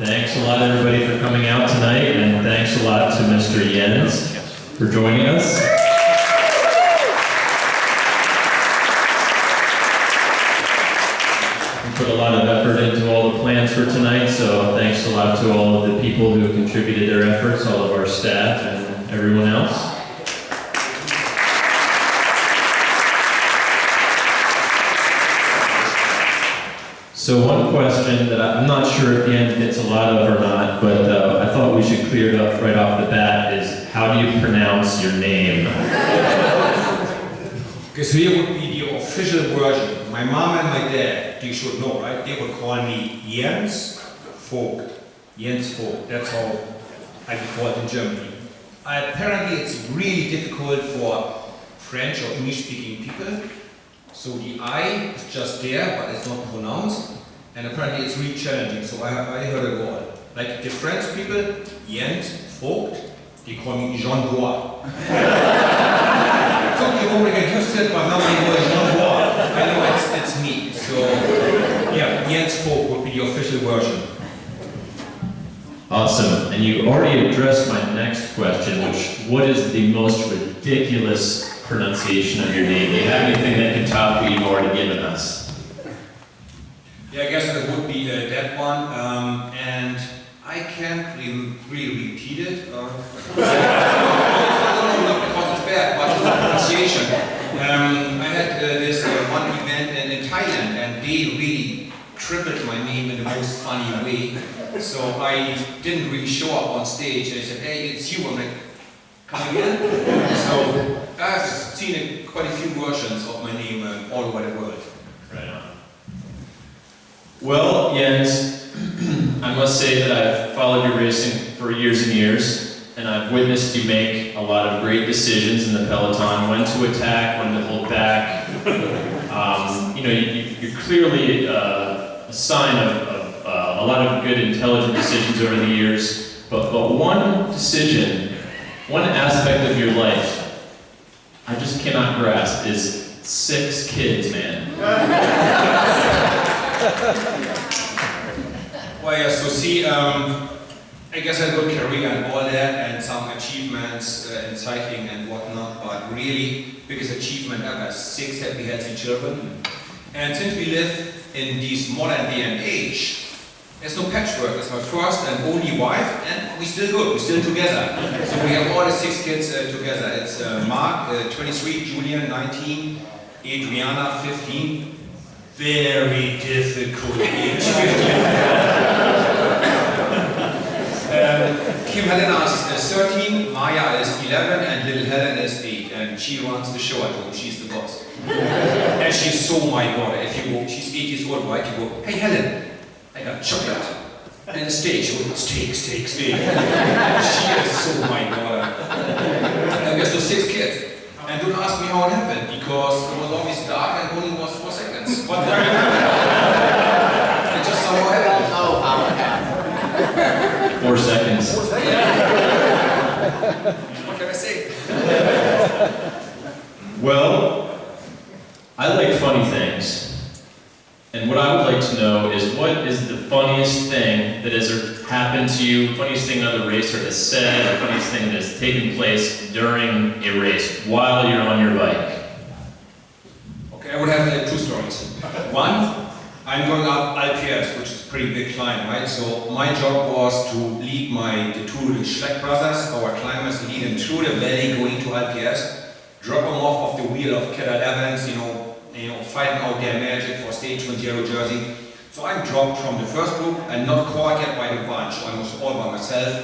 Thanks a lot, everybody, for coming out tonight, and thanks a lot to Mr. Jens for joining us. We put a lot of effort into all the plans for tonight, so thanks a lot to all of the people who contributed their efforts, all of our staff and everyone else. So one question that I'm not sure if Jens gets a lot of or not, but I thought we should clear it up right off the bat, is how do you pronounce your name? Okay, so here would be the official version. My mom and my dad, you should know, right? They would call me Jens Voigt. Jens Voigt, that's how I get called in Germany. Apparently it's really difficult for French or English-speaking people. So the I is just there, but it's not pronounced. And apparently it's really challenging, so I heard a word. Like the French people, Jens Voigt, they call me Jean-Bois. Took me a moment to get used to it, but now they know Jean-Bois. I know it's me. So yeah, Jens Voigt would be the official version. Awesome. And you already addressed my next question, which, what is the most ridiculous pronunciation of your name? Do you have anything that can top what you've already given us? Yeah, I guess that would be that one, and I can't really repeat it. Not because it's bad, but it's the pronunciation. I had this one event in Thailand, and they really tripled my name in the most funny way. So I didn't really show up on stage. They said, "Hey, it's you." I'm like, "Come again?" So I've seen quite a few versions of my name all over the world. Right on. Well, Jens, I must say that I've followed your racing for years and years, and I've witnessed you make a lot of great decisions in the peloton, when to attack, when to hold back. You're clearly a sign of a lot of good, intelligent decisions over the years, but one decision, one aspect of your life I just cannot grasp is 6 kids, man. Well, yeah, so see, I guess I had a good career and all that, and some achievements in cycling and whatnot, but really, biggest achievement ever, 6 happy, healthy children. And since we live in this modern day and age, there's no patchwork. It's my first and only wife, and we're still good, we're still together. So we have all the 6 kids together. It's Mark, 23, Julian, 19, Adriana, 15. Very difficult age, 15. Kim Helena is 13, Maya is 11, and little Helen is 8, and she runs the show at home. She's the boss. And she's so my daughter. If you go, she's 8 years old, right? You go, "Hey Helen, I got chocolate and a steak." She goes, "Steak, steak, steak." She is so my daughter. And we have those 6 kids. And don't ask me how it happened, because it was always dark and only was 4 seconds. What happened? It just somehow happened. Oh, how it happened. 4 seconds. What can I say? Well, I like funny things. And what I would like to know is, what is the funniest thing that has happened to you, funniest thing another racer has said, or funniest thing that has taken place during a race while you're on your bike? Okay, I would have 2 stories. One, I'm going up Alpiers, which is a pretty big climb, right? So my job was to lead the 2 Schleck brothers, our climbers, lead them through the valley going to Alpiers, drop them off the wheel of Keller Evans, fighting out their magic for stage 20 jersey. So I'm dropped from the first group and not caught yet by the bunch. I was all by myself.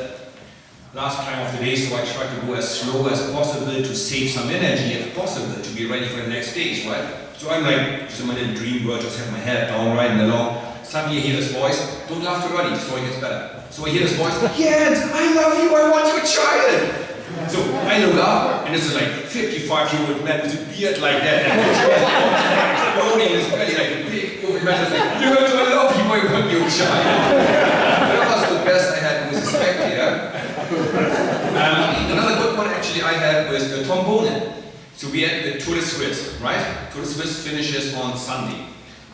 Last climb of the day, so I tried to go as slow as possible to save some energy if possible to be ready for the next stage, right? So I'm like, just in my little dream world, just have my head down, riding along. Suddenly I hear this voice, "Don't laugh too early, the story gets better." So I hear this voice, "Jens, I love you, I want your child." So I look up, and this is like 55-year-old man with a beard like that, and exploding in his belly like a big old man. It's like, "You have to love you, I want your child." That was the best I had with a spectator. Another good one actually I had was Tom Bonin. So we had the Tour de Suisse, right? Tour de Suisse finishes on Sunday.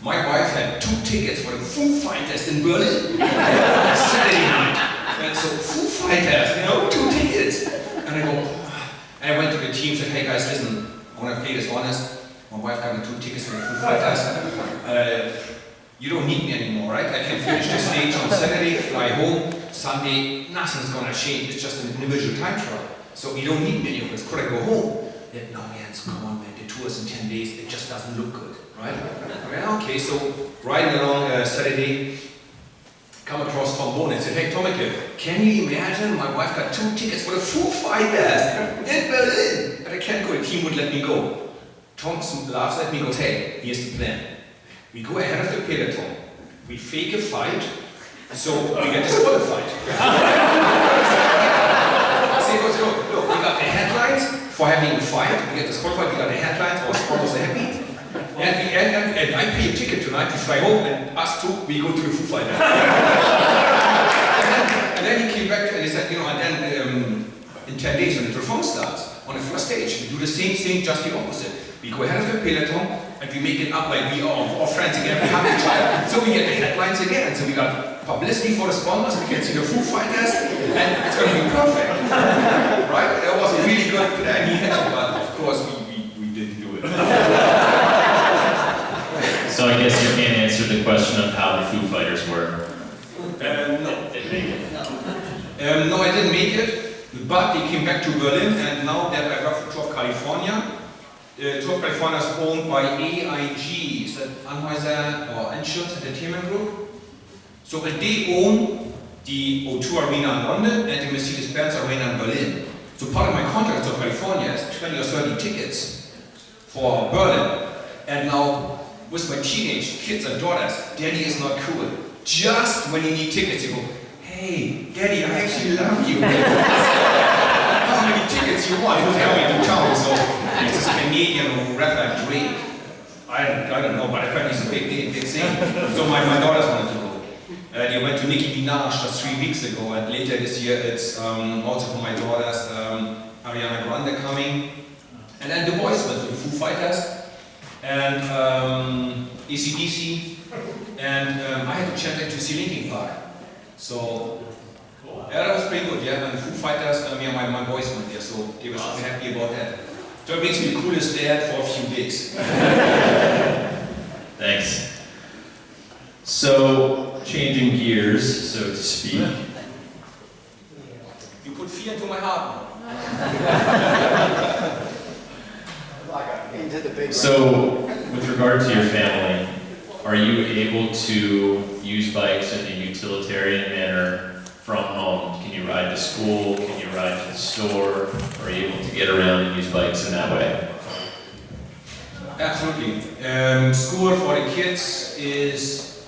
My wife had 2 tickets for the Foo Fighters in Berlin. Saturday night. And so, Foo Fighters, you know, 2 tickets. And I go, and I went to the team and said, hey guys, listen, I want to play this honest. My wife got me 2 tickets for the Foo Fighters. You don't need me anymore, right? I can finish the stage on Saturday, fly home. Sunday, nothing's gonna change. It's just an individual time trial. So you don't need me anymore. Could I go home? Yeah, no, Jens, come on, man. The tour's in 10 days. It just doesn't look good, right? Well, okay, so riding along Saturday, come across Tom Bone and said, hey, Tommeke, can you imagine? My wife got 2 tickets for the Foo Fighters in Berlin, but I can't go. The team would let me go. Tom laughs at me and goes, hey, here's the plan. We go ahead of the peloton. We fake a fight, so we get disqualified. See, look, we got the headlines for having a fight. We get disqualified. We got the headlines. I was almost happy. And I pay a ticket tonight to fly home, and us two, we go to the Foo Fighters. and then he came back and he said, you know, and then in 10 days when the performance starts, on the first stage, we do the same thing, just the opposite. We go ahead of the peloton, and we make it up like we are all friends again, we have each other. So we get the headlines again. So we got publicity for the sponsors, we can see the Foo Fighters, and it's going to be perfect. Right? That was a really good plan he had, but of course we didn't do it. So I guess you can't answer the question of how the Foo Fighters were. No. No, I didn't make it, but they came back to Berlin, and now that I work for Tour of California, Tour of California is owned by AIG, is that Anheuser or Insurance Entertainment Group? So they own the O2 Arena in London and the Mercedes-Benz Arena in Berlin. So part of my contract with Tour of California is 20 or 30 tickets for Berlin. And now, with my teenage kids and daughters, Daddy is not cool. Just when you need tickets, you go, hey, Daddy, I actually love you. How many tickets you want? Who's coming to town? So it's this Canadian rapper Drake. I don't know, but apparently it's a big thing. So my daughters wanted to go. They went to Nicki Minaj just 3 weeks ago, and later this year it's also for my daughters, Ariana Grande coming. And then the boys went to the Foo Fighters and AC/DC, and I had a chance to see Linkin Park. So yeah, that was pretty good. Yeah, and the Foo Fighters, my boys went there, so they were super happy about that. So it makes me the coolest dad for a few days. Thanks. So, changing gears, so to speak. You put fear into my heart now. So, with regard to your family, are you able to use bikes in a utilitarian manner from home? Can you ride to school? Can you ride to the store? Are you able to get around and use bikes in that way? Absolutely. School for the kids is,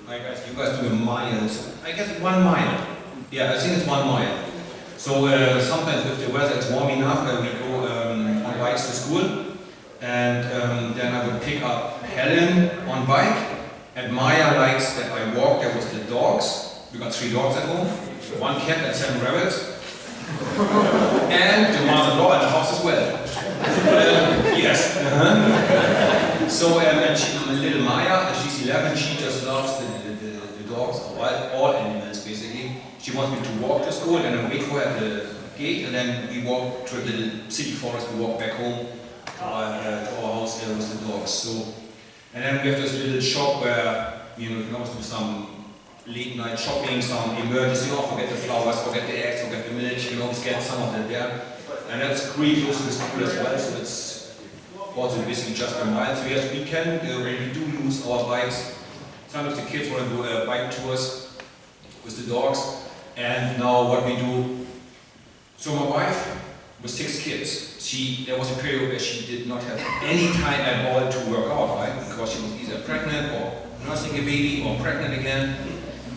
I guess you guys do a mile, so I guess 1 mile. Yeah, I think it's 1 mile. So sometimes if the weather is warm enough, we go on bikes to school. And then I would pick up Helen on bike. And Maya likes that I walk there with the dogs. We got 3 dogs at home, 1 cat and 7 rabbits. And the mother-in-law at the house as well. Yes. So, and she, little Maya, and she's 11, she just loves the dogs, all animals basically. She wants me to walk to school, and I wait for her at the gate, and then we walk to a little city forest, we walk back home to our house there with the dogs. So, and then we have this little shop where we can always do some late night shopping, some emergency, forget the flowers, forget the eggs, forget the milk, you always get some of that there. And that's pretty close to the school as well, so it's also basically just a mile. So yes, we can, we do use our bikes. Sometimes the kids want to do bike tours with the dogs. And now what we do, so my wife with 6 kids, there was a period where she did not have any time at all to work out, right? Because she was either pregnant or nursing a baby or pregnant again.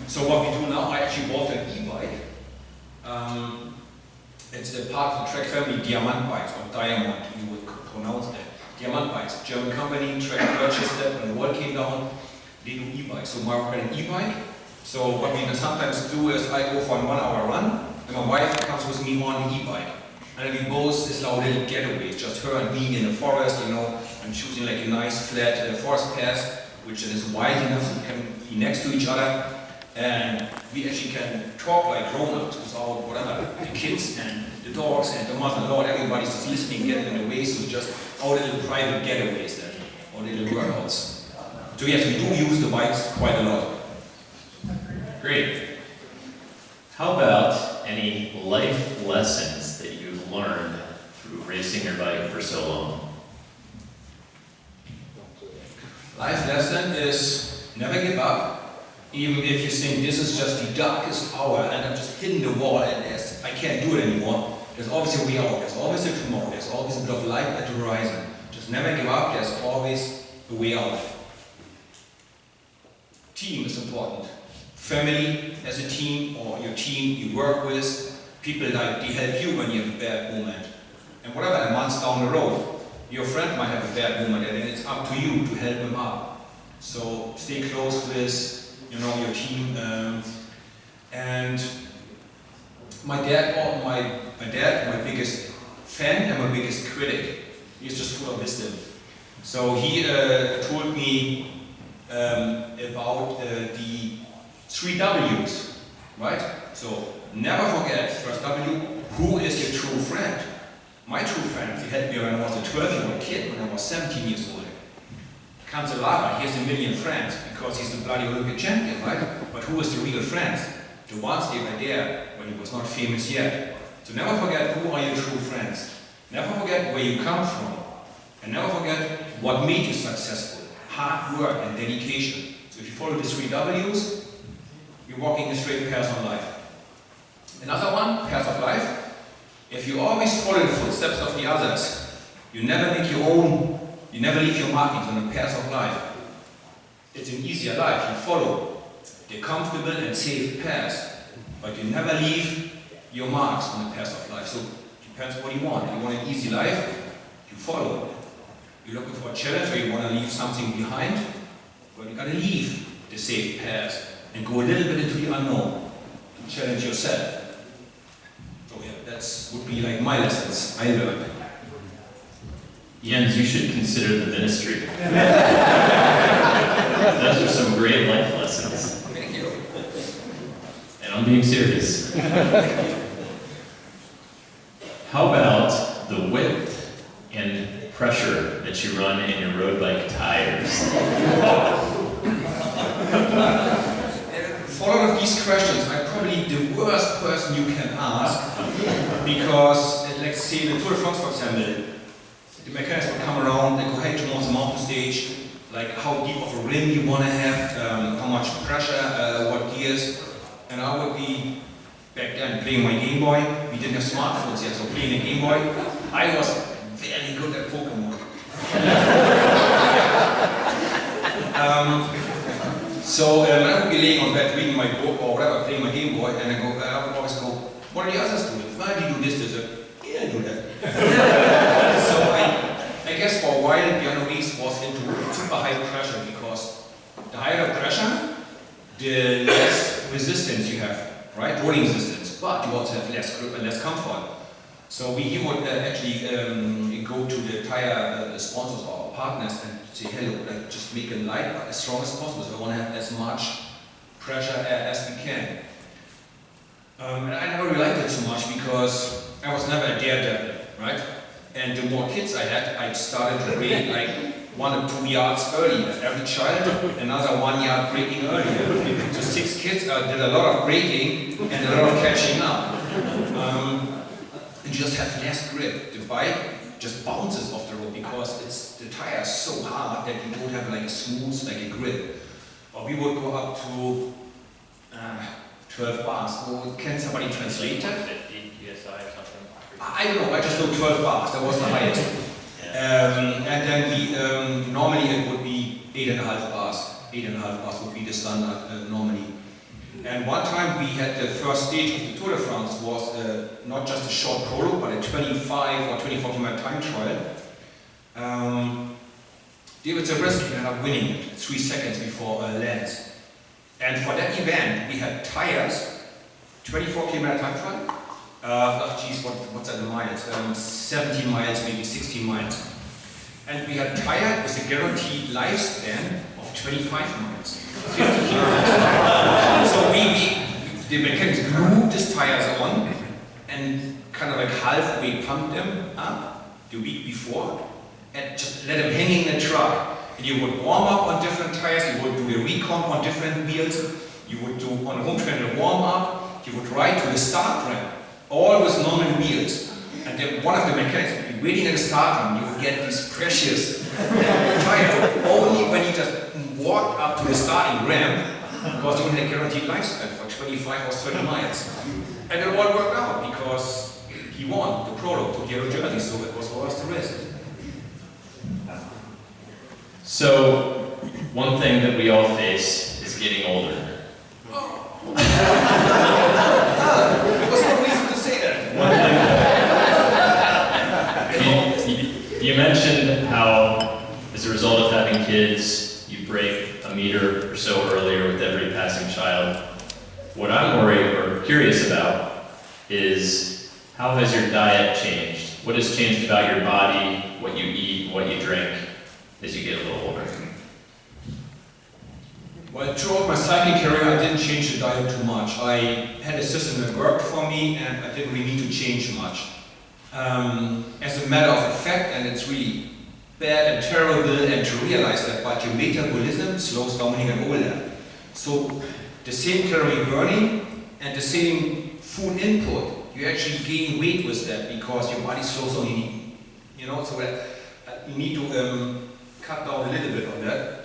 So what we do now, I actually bought an e-bike. It's a part of the Trek family, Diamant bikes, or Diamond, you would pronounce that. Diamant bikes, German company, Trek purchased that when the wall came down, they do e-bikes. So Mark got an e-bike. So what we can sometimes do is I go for a 1 hour run, and my wife comes with me on the e-bike. And we both, it's our little getaway, it's just her and me in the forest, you know. I'm choosing like a nice flat forest path, which is wide enough so we can be next to each other, and we actually can talk like grown-ups without whatever, the kids and the dogs and the mother-in-law, everybody's just listening, getting in the way, so it's just our little private getaways then, our little workouts. So yes, we do use the bikes quite a lot. Great. How about any life lessons that you've learned through racing your bike for so long? Life lesson is never give up, even if you think this is just the darkest hour and I'm just hitting the wall and I can't do it anymore. There's always a way out, there's always a tomorrow, there's always a bit of light at the horizon. Just never give up, there's always a way out. Team is important. Family as a team, or your team you work with, people like they help you when you have a bad moment. And whatever, months down the road, your friend might have a bad moment and it's up to you to help him up. So stay close with, you know, your team. And my dad, my biggest fan and my biggest critic. He's just full of wisdom. So he told me about the 3 W's, right? So never forget, first W, who is your true friend? My true friend, he helped me when I was a 12-year-old kid, when I was 17 years old. Cancellara, he has a million friends because he's the bloody Olympic champion, right? But who is the real friends? The ones they were there when he was not famous yet. So never forget who are your true friends. Never forget where you come from. And never forget what made you successful. Hard work and dedication. So if you follow the 3 W's, you're walking the straight path of life. Another one, path of life. If you always follow the footsteps of the others, you never make your own, you never leave your markings on the path of life. It's an easier life, you follow the comfortable and safe path, but you never leave your marks on the path of life. So it depends what you want. You want an easy life, you follow. You're looking for a challenge or you want to leave something behind, well, you gotta leave the safe path and go a little bit into the unknown to challenge yourself. So yeah, that would be like my lessons I learned. Jens, you should consider the ministry. Those are some great life lessons. Thank you. And I'm being serious. How about the width and pressure that you run in your road bike tires? For all of these questions, I'm probably the worst person you can ask because, let's say, the Tour de France, for example, the mechanics will come around and go, hey, towards the mountain stage, like how deep of a rim you want to have, how much pressure, what gears, and I would be back then playing my Game Boy. We didn't have smartphones yet, so playing a Game Boy, I was very good at Pokemon. So when I would be laying on bed reading my book or whatever, playing my Game Boy, and I would always go, what are the others doing? Why do you do this? Yeah, I do that. So I guess for a while, Björn Ries was into super high pressure because the higher the pressure, the less resistance you have, right? Rolling resistance, but you also have less grip and less comfort. So he would actually go to the tire sponsors or partners and say, hello, just make it light but as strong as possible. So I want to have as much pressure as we can. And I never really liked it so much because I was never a daredevil, right? And the more kids I had, I started to brake like 1 or 2 yards earlier. Every child, another 1 yard braking earlier. So 6 kids did a lot of braking and a lot of catching up. And you just have less grip. The bike just bounces off the road because the tire is so hard that you don't have like a smooth, like a grip. Or we would go up to 12 bars. Oh, can somebody translate that? 50 psi or something. I don't know, I just know 12 bars, that was the highest. And then we, normally it would be 8.5 bars. 8.5 bars would be the standard normally. And one time we had the first stage of the Tour de France was not just a short prologue, but a 25 or 24 kilometer time trial. David Zabriskie ended up winning it 3 seconds before Lance. And for that event, we had tires, 24 kilometer time trial. What's that in miles? 17 miles, maybe 16 miles. And we had tire with a guaranteed lifespan of 25 miles, 50 kilometers. So the mechanics glued these tires on and kind of like halfway pumped them up the week before and just let them hang in the truck. And you would warm up on different tires, you would do a recon on different wheels, you would do on a home train a warm up, you would ride to the start ramp, all with normal wheels. And then one of the mechanics would be waiting at the start ramp, you would get these precious tires only when you just walk up to the starting ramp, because you had a guaranteed lifespan for 25 or 30 miles. And it all worked out because he won the prologue to Yellow Jersey, so it was worth the risk. So, one thing that we all face is getting older. There was no reason to say that. You mentioned how, as a result of having kids, you break a meter or so earlier with every passing child. What I'm worried or curious about is how has your diet changed? What has changed about your body, what you eat, what you drink as you get a little older? Well, throughout my cycling career, I didn't change the diet too much. I had a system that worked for me, and I didn't really need to change much. As a matter of fact, and it's really bad and terrible and to realize that, but your metabolism slows down when you get older. So the same calorie burning and the same food input, you actually gain weight with that because your body slows down. You know, so that you need to cut down a little bit on that.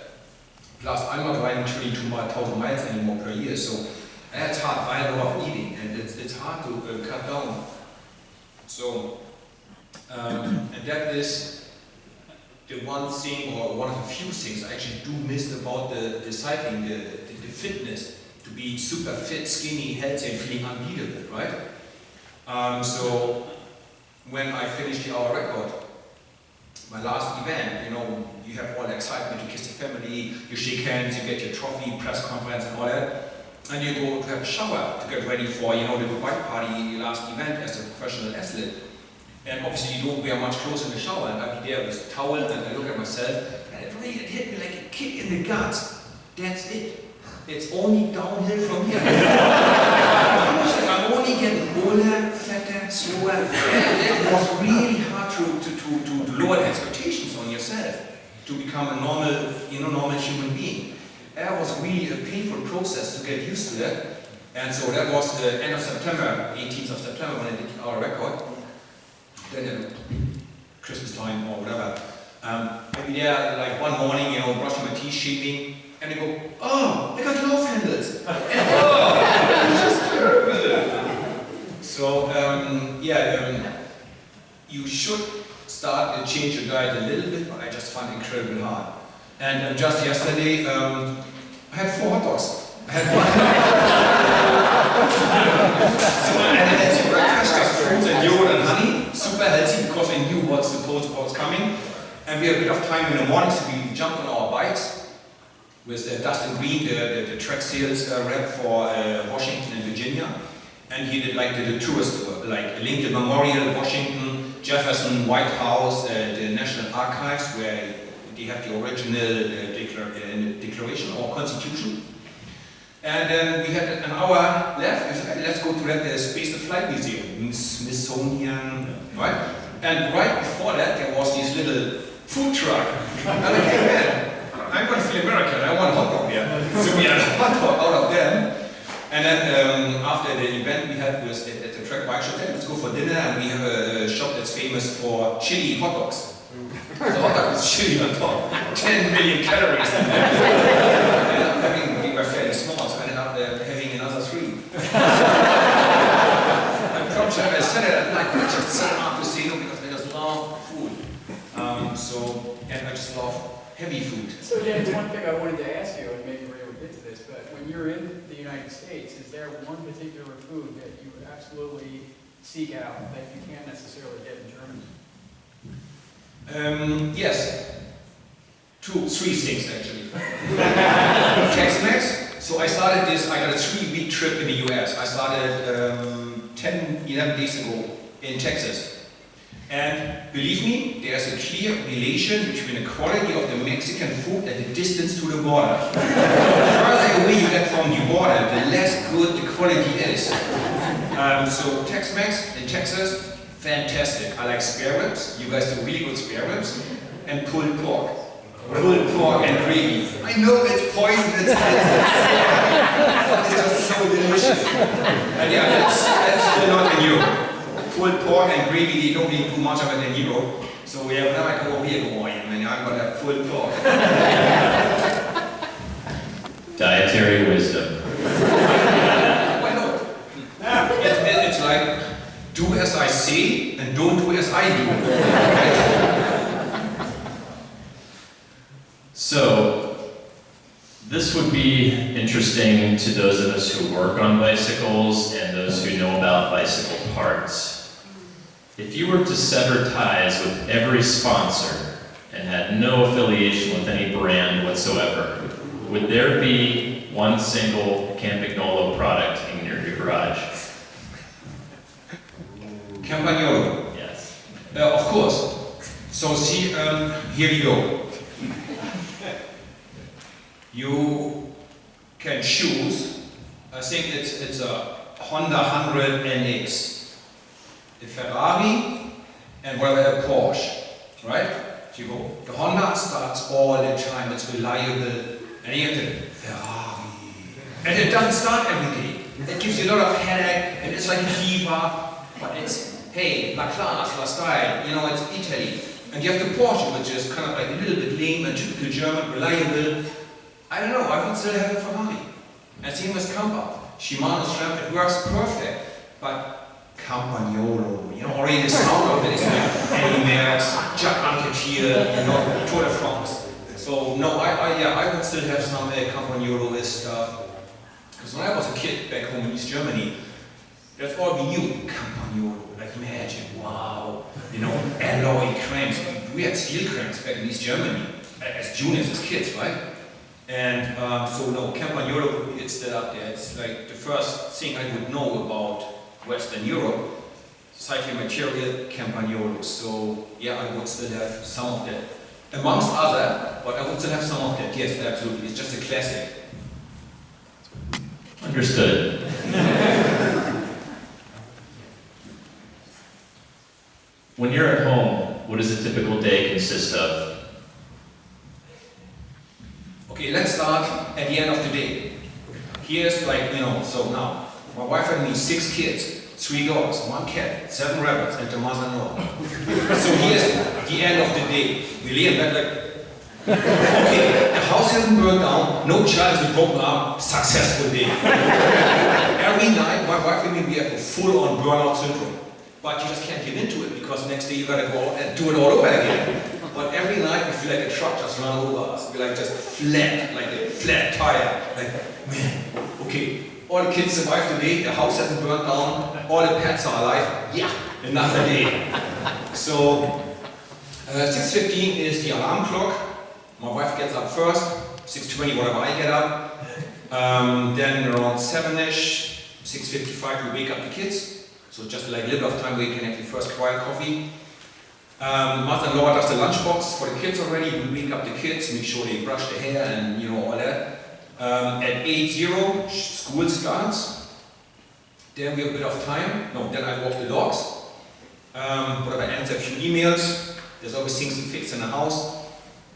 Plus, I'm not riding 22,000 miles anymore per year, so that's hard. I have a lot of eating, and it's hard to cut down. So, and that is the one thing, or one of the few things I actually do miss about the cycling, the fitness, to be super fit, skinny, healthy, and feeling unbeatable, right? So, when I finished the hour record, my last event, you know, you have all the excitement, you kiss the family, you shake hands, you get your trophy, press conference and all that, and you go to have a shower to get ready for, you know, the Voigt party, your last event as a professional athlete. And obviously you don't wear much clothes in the shower, and I'd be there with a towel, and I look at myself, and it hit me like a kick in the guts. That's it. It's only downhill from here. I'm only getting older, fatter, slower, and it was really hard to lower the expectations on yourself to become a normal, normal human being. That was really a painful process to get used to that. And so that was the end of September, 18th of September, when I did our record. Then at Christmas time or whatever. I'd be there like one morning, brushing my teeth, shaving, and I go, oh, I got glove handles. And, oh, it's just terrible. So, you should start and change your diet a little bit, but I just find it incredibly hard. And just yesterday, I had 4 hot dogs. I had one. So I had a healthy breakfast, just fruits and yogurt and honey. Super healthy because I knew what's coming. And we had a bit of time in the morning, so we jumped on our bikes with Dustin Green, the track sales rep for Washington and Virginia. And he did like the tourist tour, like Lincoln Memorial, Washington, Jefferson, White House, the National Archives, where they have the original declaration or constitution. And then we had an hour left. We said, let's go to that Space and Flight Museum, Smithsonian, right? And right before that, there was this little food truck. And I came in. I'm going to feel American. I want a hot dog here. So we had a hot dog out of them. And then after the event we had was at the track bike shop, let's go for dinner, and we have a shop that's famous for chili hot dogs. The hot dog with chili on top, 10 million calories. We were fairly small, so I ended up having another 3. I'm from China, I said it at night, but I just so hard to say no because I just love food. And I just love heavy food. So James, one thing I wanted to ask you, and maybe we're able to get to this, but when you're in the United States, is there one particular food that you absolutely seek out that you can't necessarily get in Germany? Yes. 3 things actually. Tex-Mex. So I got a 3-week trip in the US. I started 10, 11 days ago in Texas. And believe me, there's a clear relation between the quality of the Mexican food and the distance to the border. The further away you get from the border, the less good the quality is. So Tex-Mex in Texas, fantastic. I like spare ribs. You guys do really good spare ribs. And pulled pork. Pulled pork and gravy. I know it's poison, it's just so delicious. And yeah, that's still not in Europe. Pulled pork and gravy, they don't really do much of it in Europe. So we have now I go over here, go, I'm gonna have pulled pork. Dietary wisdom. Why not? It's like, do as I say and don't do as I do. Right? So, this would be interesting to those of us who work on bicycles and those who know about bicycle parts. If you were to sever ties with every sponsor and had no affiliation with any brand whatsoever, would there be one single Campagnolo product in your garage? Campagnolo. Yes. Of course. So see, here we go. You can choose, I think it's a Honda 100 NX. A Ferrari and whatever a Porsche, right? You go, the Honda starts all the time, it's reliable, and you have the Ferrari. And it doesn't start every day. It gives you a lot of headache, and it's like a Diva, but it's, hey, la classe, la style, you know, it's Italy. And you have the Porsche, which is kind of like a little bit lame and typical German, reliable. I don't know, I would still have a Ferrari. And same with Campa. Shimano strap, it works perfect, but Campagnolo, you know, already the sound of it is like Eddie Merckx, Jacques Anquetil, you know, Tour de France. So no, I would still have some Campagnolo stuff. Because when I was a kid back home in East Germany, that's all we knew, Campagnolo. Like imagine, wow, you know, alloy cranks. We had steel cranks back in East Germany as juniors, as kids, right? And so no, Campagnolo, it's still up there. It's like the first thing I would know about Western Europe, cycling material, Campagnolo. So yeah, I would still have some of that. Amongst other, but I would still have some of that, yes, absolutely. It's just a classic. Understood. When you're at home, what does a typical day consist of? Okay, let's start at the end of the day. Here's like, you know, so now, my wife and me, 6 kids, 3 dogs, 1 cat, 7 rabbits, and the mother-in-law. So here's the end of the day. We lay in bed like, okay, the house hasn't burned down, no child has been broken arm, successful day. Every night, my wife and me, we have a full-on burnout syndrome. But you just can't give into it, because next day you gotta go out and do it all over again. But every night we feel like a truck just ran over us. We're like just flat, like a flat tire. Like, man, okay. All the kids survived the day, the house hasn't burned down, all the pets are alive, yeah, another day. So, 6:15 is the alarm clock. My wife gets up first, 6:20 whatever I get up. Then around 7ish, 6:55 we wake up the kids. So just like a little bit of time where you can have your first quiet coffee. Mother-in-law does the lunchbox for the kids already. We wake up the kids, make sure they brush their hair and you know all that. At 8:00, school starts. Then we have a bit of time. No, then I walk the dogs. Whatever, answer a few emails. There's always things to fix in the house.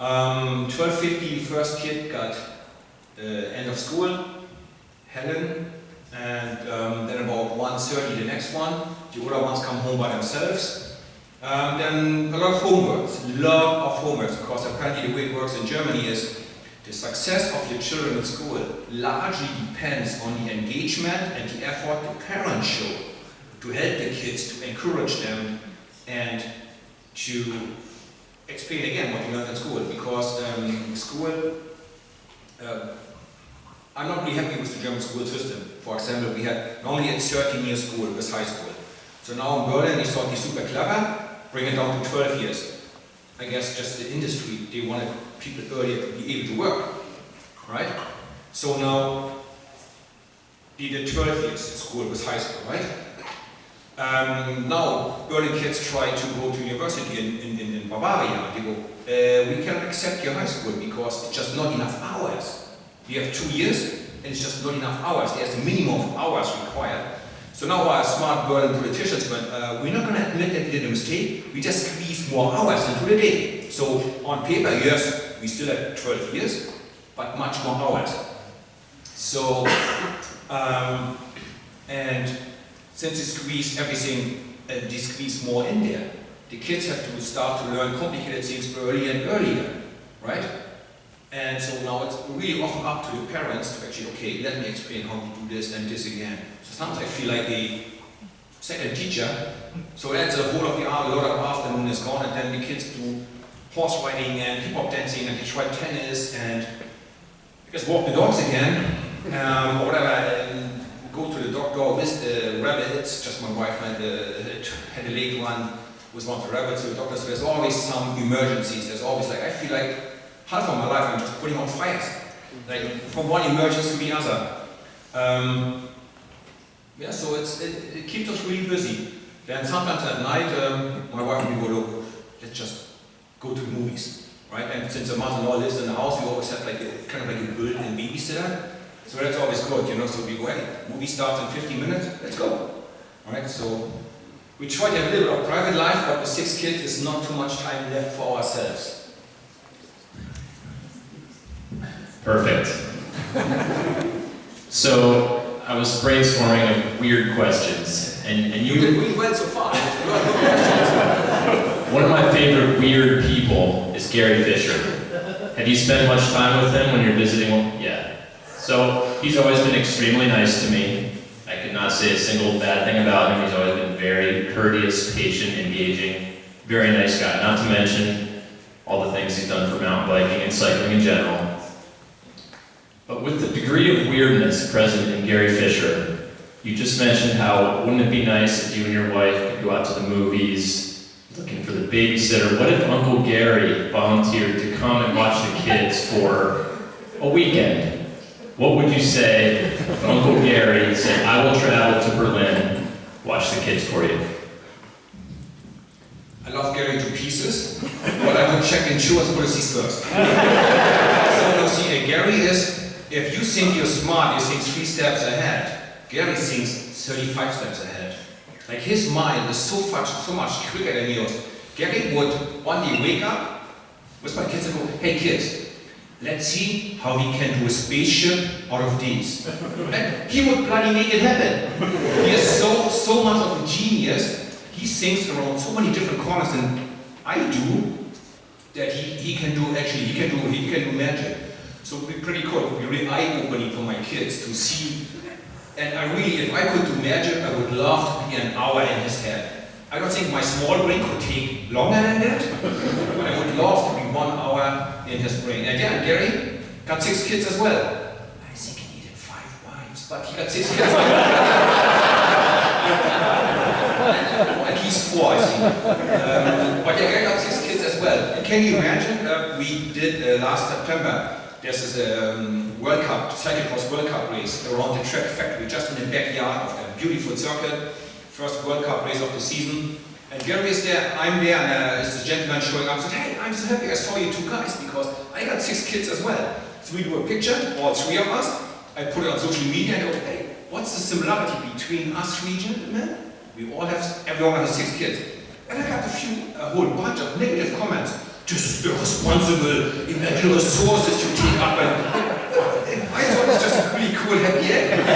12:50, the first kid got end of school, Helen. And then about 1:30, the next one. The older ones come home by themselves. Then a lot of homeworks, because apparently the way it works in Germany is the success of your children in school largely depends on the engagement and the effort the parents show to help the kids, to encourage them, and to explain again what you learned in school. Because school, I'm not really happy with the German school system. For example, we had normally a 13-year school with high school. So now in Berlin, they thought they're super clever, bring it down to 12 years. I guess just the industry, they wanted people earlier to be able to work, right? So now, they did 12 years in school with high school, right? Now, Berlin kids try to go to university in Bavaria. They go, we cannot accept your high school because it's just not enough hours. We have 2 years and it's just not enough hours. There's a minimum of hours required. So now our smart Berlin politicians went, we're not going to admit that we did a mistake. We just squeeze more hours into the day. So on paper, yes, we still have 12 years, but much more hours. So, and since they squeeze everything, they squeeze more in there, the kids have to start to learn complicated things earlier and earlier, right? And so now it's really often up to the parents to actually, okay, let me explain how we do this and this again. So sometimes I feel like a second teacher, so that's the whole of the hour, a lot of afternoon is gone, and then the kids do horse riding and hip-hop dancing, and they try tennis, and I guess walk the dogs again, or whatever, and go to the doctor with the rabbits. Just my wife had a late one with one of the rabbits to the doctor, so there's always some emergencies. There's always like, I feel like half of my life I'm just putting on fires, like from one emergency to the other. Yeah, so it keeps us really busy. Then sometimes at night, my wife and we go, look, let's just go to the movies, right? And since the mother-in-law lives in the house, we always have like a kind of like a built-in babysitter. So that's always good, you know. So we go, hey, movie starts in 15 minutes, let's go. All right, so we try to have a little bit of private life, but with 6 kids, there's not too much time left for ourselves. Perfect. So I was brainstorming of weird questions, and you did really well so far. One of my favorite weird people is Gary Fisher. Have you spent much time with him when you're visiting him? Yeah. So he's always been extremely nice to me. I could not say a single bad thing about him. He's always been very courteous, patient, engaging, very nice guy. Not to mention all the things he's done for mountain biking and cycling in general. But with the degree of weirdness present in Gary Fisher, you just mentioned how wouldn't it be nice if you and your wife could go out to the movies, looking for the babysitter. What if Uncle Gary volunteered to come and watch the kids for a weekend? What would you say if Uncle Gary said, I will travel to Berlin, watch the kids for you? I love Gary to pieces, but I would check insurance policies first. So you see, Gary is, if you think you're smart, you think 3 steps ahead. Gary thinks 35 steps ahead. Like his mind is so much quicker than yours. Gary would one day wake up with my kids and go, hey kids, let's see how we can do a spaceship out of these. And he would bloody make it happen. He is so much of a genius. He thinks around so many different corners than I do that he can do magic. So it would be pretty cool. It would be really eye-opening for my kids to see. And I really, if I could do magic, I would love to be an hour in his head. I don't think my small brain could take longer than that, but I would love to be 1 hour in his brain. And yeah, Gary got 6 kids as well. I think he needed 5 wives, but he got 6 kids. At least 4, I think. But yeah, Gary got 6 kids as well. And can you imagine? We did last September. There's this World Cup, cyclist World Cup race around the track factory, just in the backyard of a beautiful circuit. First World Cup race of the season. And Gary is there, I'm there, and it's a gentleman showing up and said, hey, I'm so happy I saw you 2 guys because I got 6 kids as well. So we do a picture, all 3 of us. I put it on social media and go, hey, what's the similarity between us 3 gentlemen? Everyone has 6 kids. And I got a whole bunch of negative comments. This is irresponsible, imagine resources you take up. And I thought it was just a really cool happy end. We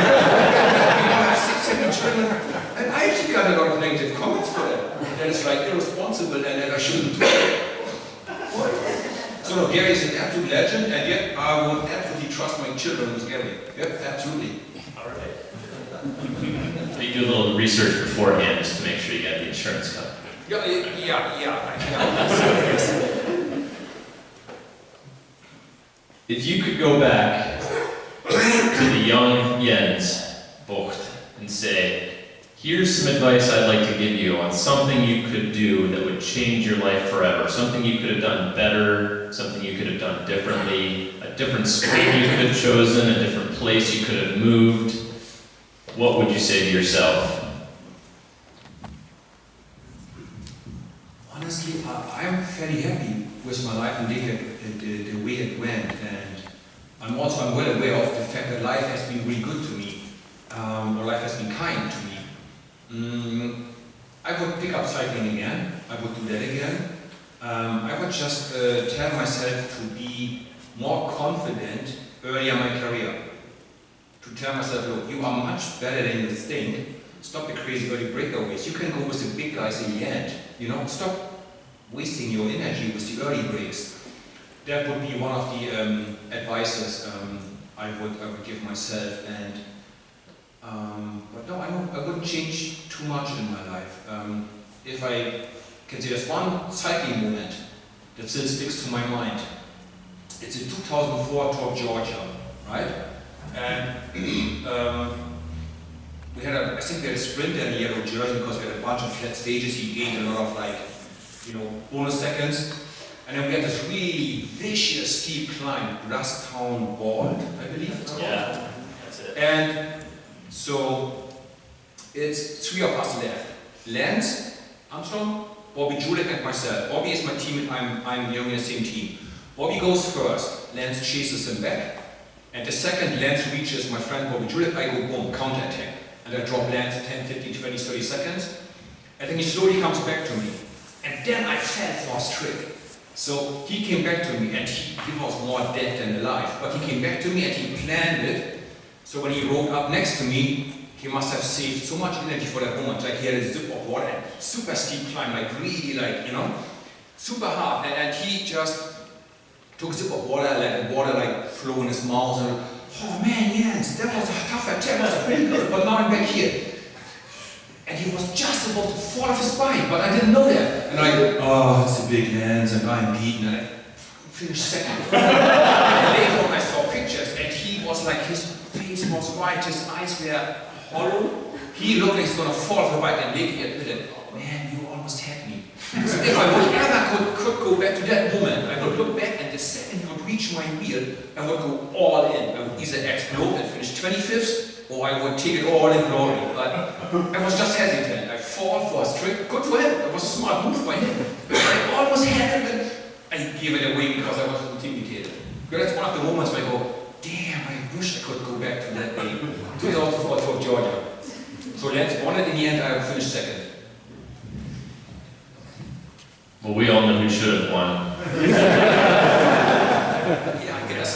all have 6, 7 children. And I actually got a lot of negative comments for that. That it's like irresponsible and that I shouldn't do it. So no, Gary is an absolute legend, and yet I would absolutely trust my children with Gary. Yep, absolutely. All right. So you do a little research beforehand just to make sure you get the insurance covered. Yeah. If you could go back to the young Jens Voigt and say, here's some advice I'd like to give you on something you could do that would change your life forever, something you could have done better, something you could have done differently, a different school you could have chosen, a different place you could have moved, what would you say to yourself? with my life and the way it went. And I'm well aware of the fact that life has been really good to me, or life has been kind to me. I would pick up cycling again. I would do that again. I would just tell myself to be more confident earlier in my career. To tell myself, look, you are much better than you think. Stop the crazy early breakaways. You can go with the big guys in the end. You know, stop wasting your energy with the early breaks. That would be one of the advices I would give myself. And but no, I wouldn't change too much in my life. If I can say there's one cycling moment that still sticks to my mind. It's in 2004 Tour of Georgia, right? And we had I think we had a sprinter in the yellow jersey because we had a bunch of flat stages. He gained a lot of bonus seconds. And then we had this really vicious steep climb, Grasstown Vault, I believe it's called. Yeah, that's it. And so it's 3 of us left. Lance, Armstrong, Bobby Julek and myself. Bobby is my team and I'm in the same team. Bobby goes first, Lance chases him back. And the second Lance reaches my friend Bobby Julek, I go boom, counter-attack. And I drop Lance 10, 15, 20, 30 seconds. And then he slowly comes back to me. And then I fell for his trick. So he came back to me and he was more dead than alive. But he came back to me and he planned it. So when he rode up next to me, he must have saved so much energy for that moment. Like he had a zip of water and super steep climb, like really super hard. And he just took a sip of water, let the water flow in his mouth. And oh man, yes, that was a tough attack, that was pretty good. But now I'm back here. And he was just about to fall off his bike, but I didn't know that. And it's a big Lance and I'm beaten. And I finished second. And later on I saw pictures and he was like, his face was white, his eyes were hollow. He looked like he's going to fall off the bike and later he admitted, man, you almost had me. So if I would ever could go back to that moment, I would look back and the second he would reach my wheel, I would go all in. I would either explode and finish 25th, or I would take it all in glory. But I was just hesitant. I fall for a trick. Good for him. It was a smart move by him. I almost had it, but I gave it away because I was intimidated. But that's one of the moments where I go, damn, I wish I could go back to that day. 2004 Tour of Georgia. So Lance won it in the end, I finished second. Well, we all know who should have won. Yeah, I guess.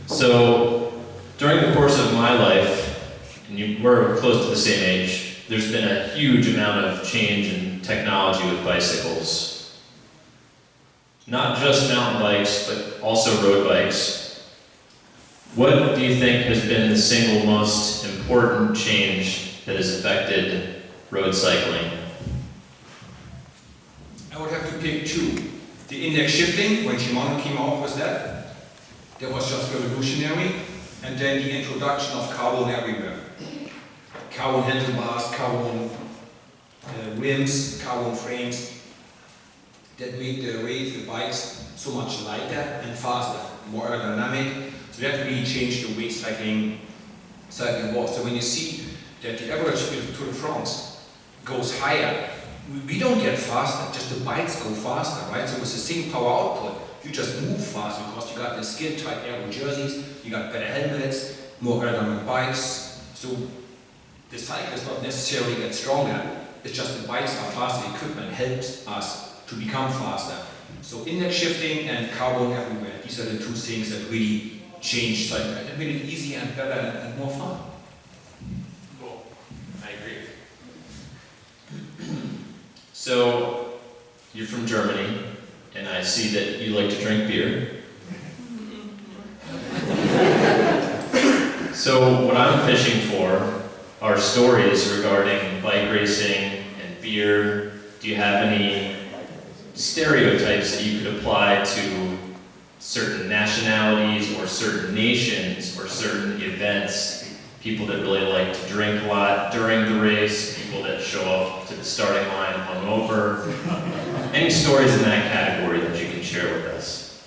So, during the course of my life, and we're close to the same age, there's been a huge amount of change in technology with bicycles. Not just mountain bikes, but also road bikes. What do you think has been the single most important change that has affected road cycling? I would have to pick two. The index shifting, when Shimano came out with that was just revolutionary. And then the introduction of carbon everywhere. Carbon handlebars, carbon rims, carbon frames. That made the bikes so much lighter and faster, more aerodynamic. So that really changed the way cycling was. So when you see that the average speed of Tour de France goes higher, we don't get faster, just the bikes go faster, right? So with the same power output, you just move faster because you got the skin-tight aero jerseys, you got better helmets, more aerodynamic bikes. So the cyclist not necessarily get stronger, it's just the bikes are faster, the equipment helps us to become faster. So index shifting and carbon everywhere, these are the two things that really changed cycling and made it easier and better and more fun. Cool, I agree. So, you're from Germany, and I see that you like to drink beer. So what I'm fishing for are stories regarding bike racing and beer. Do you have any stereotypes that you could apply to certain nationalities or certain nations or certain events? People that really like to drink a lot during the race, people that show up to the starting line hungover. Any stories in that category that you can share with us?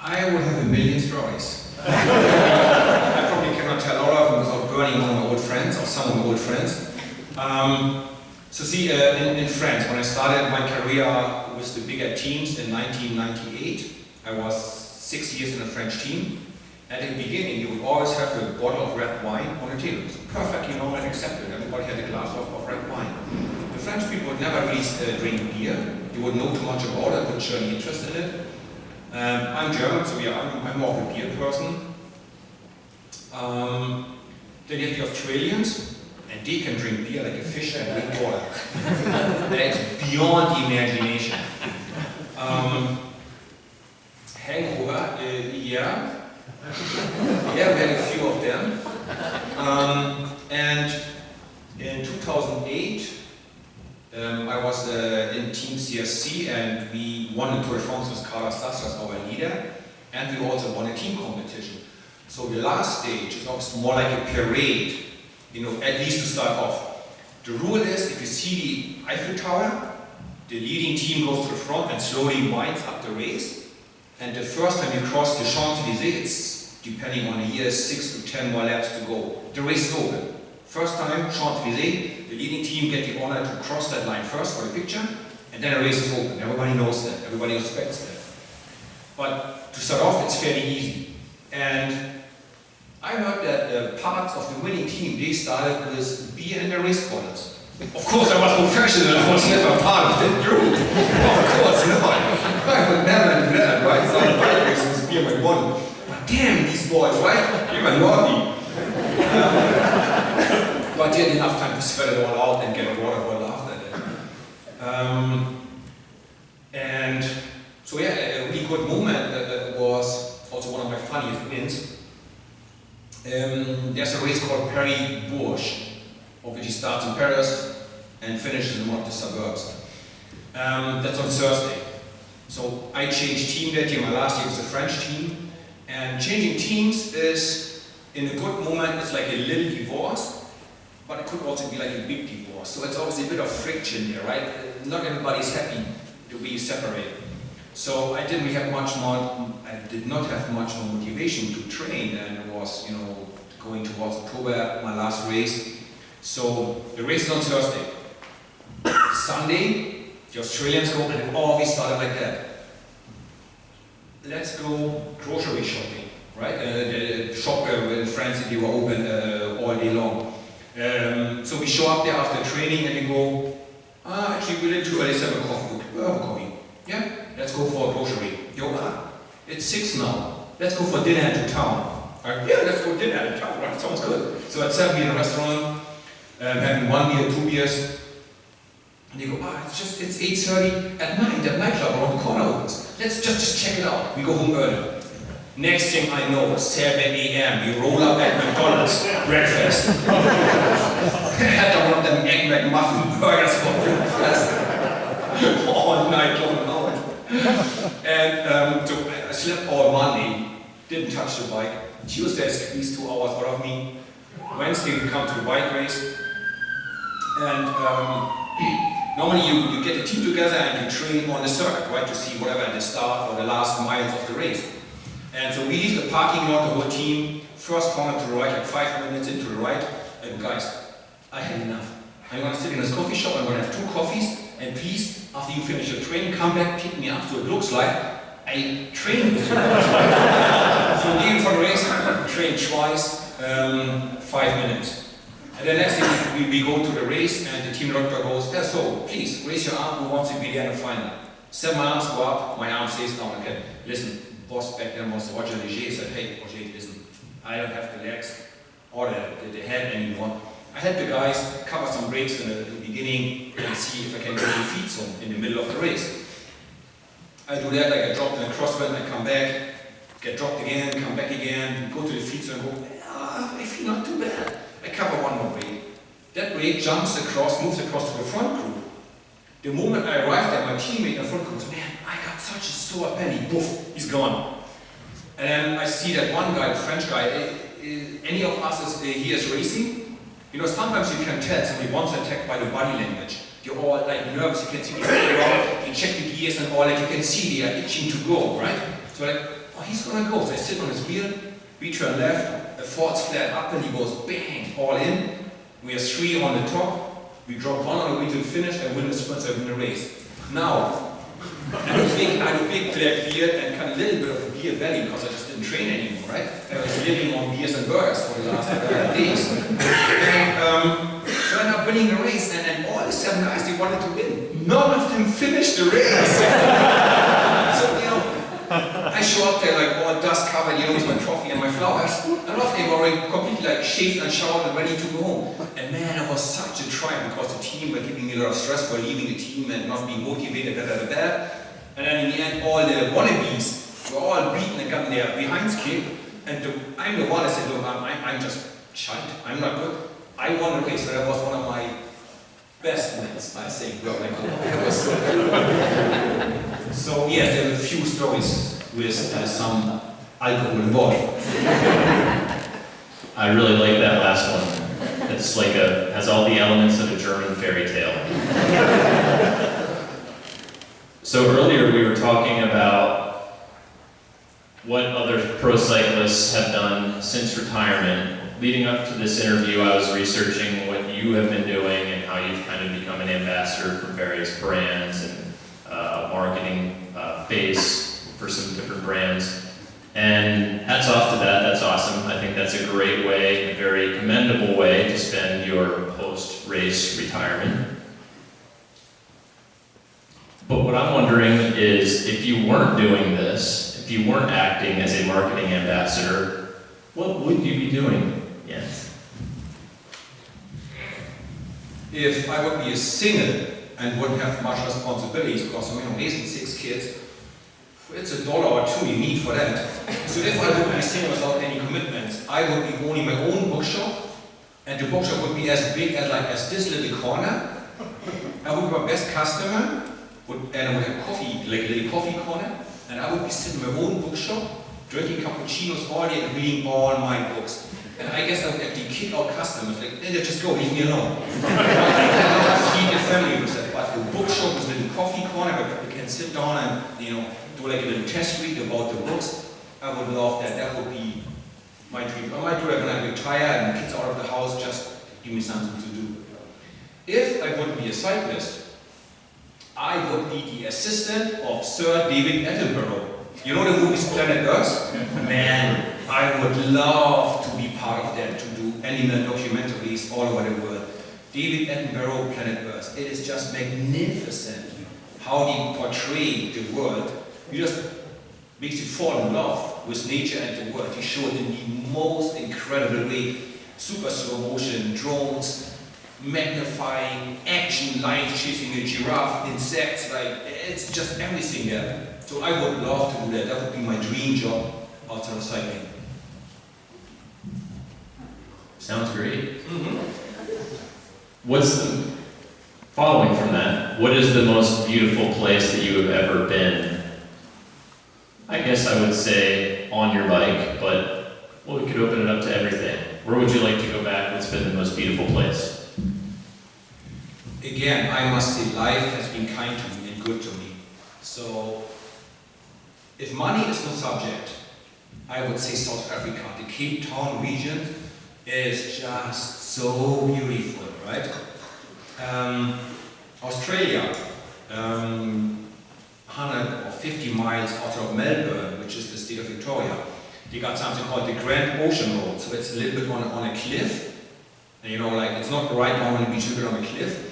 I would have a million stories. I probably cannot tell all of them without burning one of my old friends or some of my old friends. So see, in France, when I started my career with the bigger teams in 1998, I was 6 years in a French team. At the beginning, you would always have a bottle of red wine on the table. It's perfectly normal and accepted. Everybody had a glass of red wine. The French people would never really drink beer. You wouldn't know too much about it, wouldn't show any interest in it. I'm German, so yeah, I'm more of a beer person. Then you have the Australians, and they can drink beer like a fish and drink water. That's beyond the imagination. Hangover, yeah. Yeah, we had a few of them. And in 2008, I was in Team CSC and we won the Tour de France with Carlos Stas as our leader, and we also won a team competition. So the last stage is almost more like a parade, you know, at least to start off. The rule is, if you see the Eiffel Tower, the leading team goes to the front and slowly winds up the race. And the first time you cross the Champs-Élysées, it's, depending on the year, 6 to 10 more laps to go. The race is open. First time, Champs-Élysées, the leading team get the honor to cross that line first for the picture, and then the race is open. Everybody knows that, everybody expects that. But to start off, it's fairly easy. And I heard that parts of the winning team, they started with beer in their race bottles. Of course, I was professional, I was never part of that group. Of course, no. I would never do that, right? So I bike race with beer in my bottle. But damn, these boys, right? They were naughty. But they had enough time to sweat it all out and get a water bottle after that. And so yeah, a really good moment was also one of my funniest wins. There's a race called Paris-Bourges, of which he starts in Paris and finishes in one of the suburbs. That's on Thursday. So I changed team that year. My last year was a French team. And changing teams is, in a good moment, it's like a little divorce, but it could also be like a big divorce. So it's always a bit of friction there, right? Not everybody's happy to be separated. So I didn't really have much more, I did not have much more motivation to train, and it was, you know, going towards October, my last race. So the race is on Thursday. Sunday, the Australians go, and it always started like that. Let's go grocery shopping, right? The shop in France, they were open all day long. So we show up there after training and we go, actually we're a little too early to have a coffee. We'll have a coffee. Yeah? Let's go for a grocery. It's 6 now. Let's go for dinner into town. Right? Yeah, let's go dinner into town, right? Sounds good. So at 7 in a restaurant, having 1 beer, 2 beers. And they go, it's 8:30 at night, that nightclub around the corner opens. Let's just check it out. We go home early. Next thing I know, 7 a.m., we roll up at McDonald's, breakfast. Had one of them Egg McMuffin burgers for breakfast. All night long out. And so I slept all Monday, didn't touch the bike. Tuesday I squeezed 2 hours out of me. Wednesday we come to the bike race. And normally you get a team together and you train on the circuit, right, to see whatever at the start or the last miles of the race. And so we leave the parking lot, the whole team, first corner to the right, like 5 minutes into the right, and guys, I had enough. I'm going to sit in this coffee shop, I'm going to have 2 coffees, and please, after you finish your training, come back, pick me up, so it looks like I trained with you. So leaving for the race, train twice, 5 minutes. And then next thing we go to the race and the team doctor goes, yeah, so please raise your arm, who wants to be there in the final. 7 arms go up, my arm stays down. Okay, listen, boss back then was Roger Leger, said, hey, Roger, listen, I don't have the legs or the head anymore. I had the guys cover some breaks in the beginning and see if I can get the feet zone in the middle of the race. I do that, like I drop in a crosswind, I come back, get dropped again, come back again, go to the feet zone and go, I feel not too bad. I cover one more break. That break jumps across, moves across to the front group. The moment I arrived there, my teammate in the front group goes, man, I got such a sore belly, poof, he's gone. And then I see that one guy, the French guy, any of us he is racing. You know, sometimes you can tell somebody wants to attack by the body language. They're all like nervous, you can see they check the gears and all that, you can see they are itching to go, right? So like, oh, he's gonna go. So I sit on his wheel, we turn left, the Ford's flat up and he goes bang, all in. We are 3 on the top. We drop one on the way to the finish, I win the sprint, I win the race. Now, I had a big black beard and kind of a little bit of a beer belly because I just didn't train anymore, right? I was living on beers and burgers for the last days. And so I ended up winning the race, and then all the 7 guys, they wanted to win. None of them finished the race. So, I show up there like all dust covered, with my trophy and my flowers. And off they were already completely like shaved and showered and ready to go home. And man, it was such a triumph because the team were giving me a lot of stress for leaving the team and not being motivated, And then in the end, all the wannabes were all beaten and gotten their behinds kicked. And I'm the one that said, look, I'm just shite, I'm not good. I won the race, so that was one of my best wins, I think. It was so good. So yes, there are a few stories with some alcohol involved. I really like that last one. It's like has all the elements of a German fairy tale. So earlier we were talking about what other pro cyclists have done since retirement. Leading up to this interview, I was researching what you have been doing and how you've kind of become an ambassador for various brands and a marketing face for some different brands. And hats off to that, that's awesome. I think that's a great way, a very commendable way to spend your post-race retirement. But what I'm wondering is, if you weren't doing this, if you weren't acting as a marketing ambassador, what would you be doing? Yes. If I would be a single and wouldn't have much responsibilities, because I'm raising 6 kids, it's $1 or $2 you need for that. So if I would be single without any commitments, I would be owning my own bookshop, and the bookshop would be as big as this little corner. I would be my best customer, and I would have coffee, like a little coffee corner, and I would be sitting in my own bookshop, drinking cappuccinos all day and reading all my books. And I guess I would actually kick out customers, like, just go, leave me alone. I cannot feed the family with that, but the bookshop is a little coffee corner where people can sit down and, do like a little test read about the books. I would love that. That would be my dream. I might do that when I retire and the kids are out of the house, just give me something to do. If I would be a cyclist, I would be the assistant of Sir David Attenborough. You know the movies Planet Earth? Man, I would love to be part of that, to do animal documentaries all over the world. David Attenborough, Planet Earth. It is just magnificent how they portray the world. It just makes you fall in love with nature and the world. He showed in the most incredible way. Super slow motion, drones, magnifying, action, lions chasing a giraffe, insects, it's just everything there. So I would love to do that. That would be my dream job outside of cycling. Sounds great. What's the, following from that, what is the most beautiful place that you have ever been? I guess I would say on your bike, but we could open it up to everything. Where would you like to go back? What's been the most beautiful place? Again, I must say life has been kind to me and good to me. So, if money is no subject, I would say South Africa. The Cape Town region is just so beautiful, right? Australia, 150 miles out of Melbourne, which is the state of Victoria, they got something called the Grand Ocean Road. So it's a little bit on a cliff. And it's not right now on the beach, but on a cliff.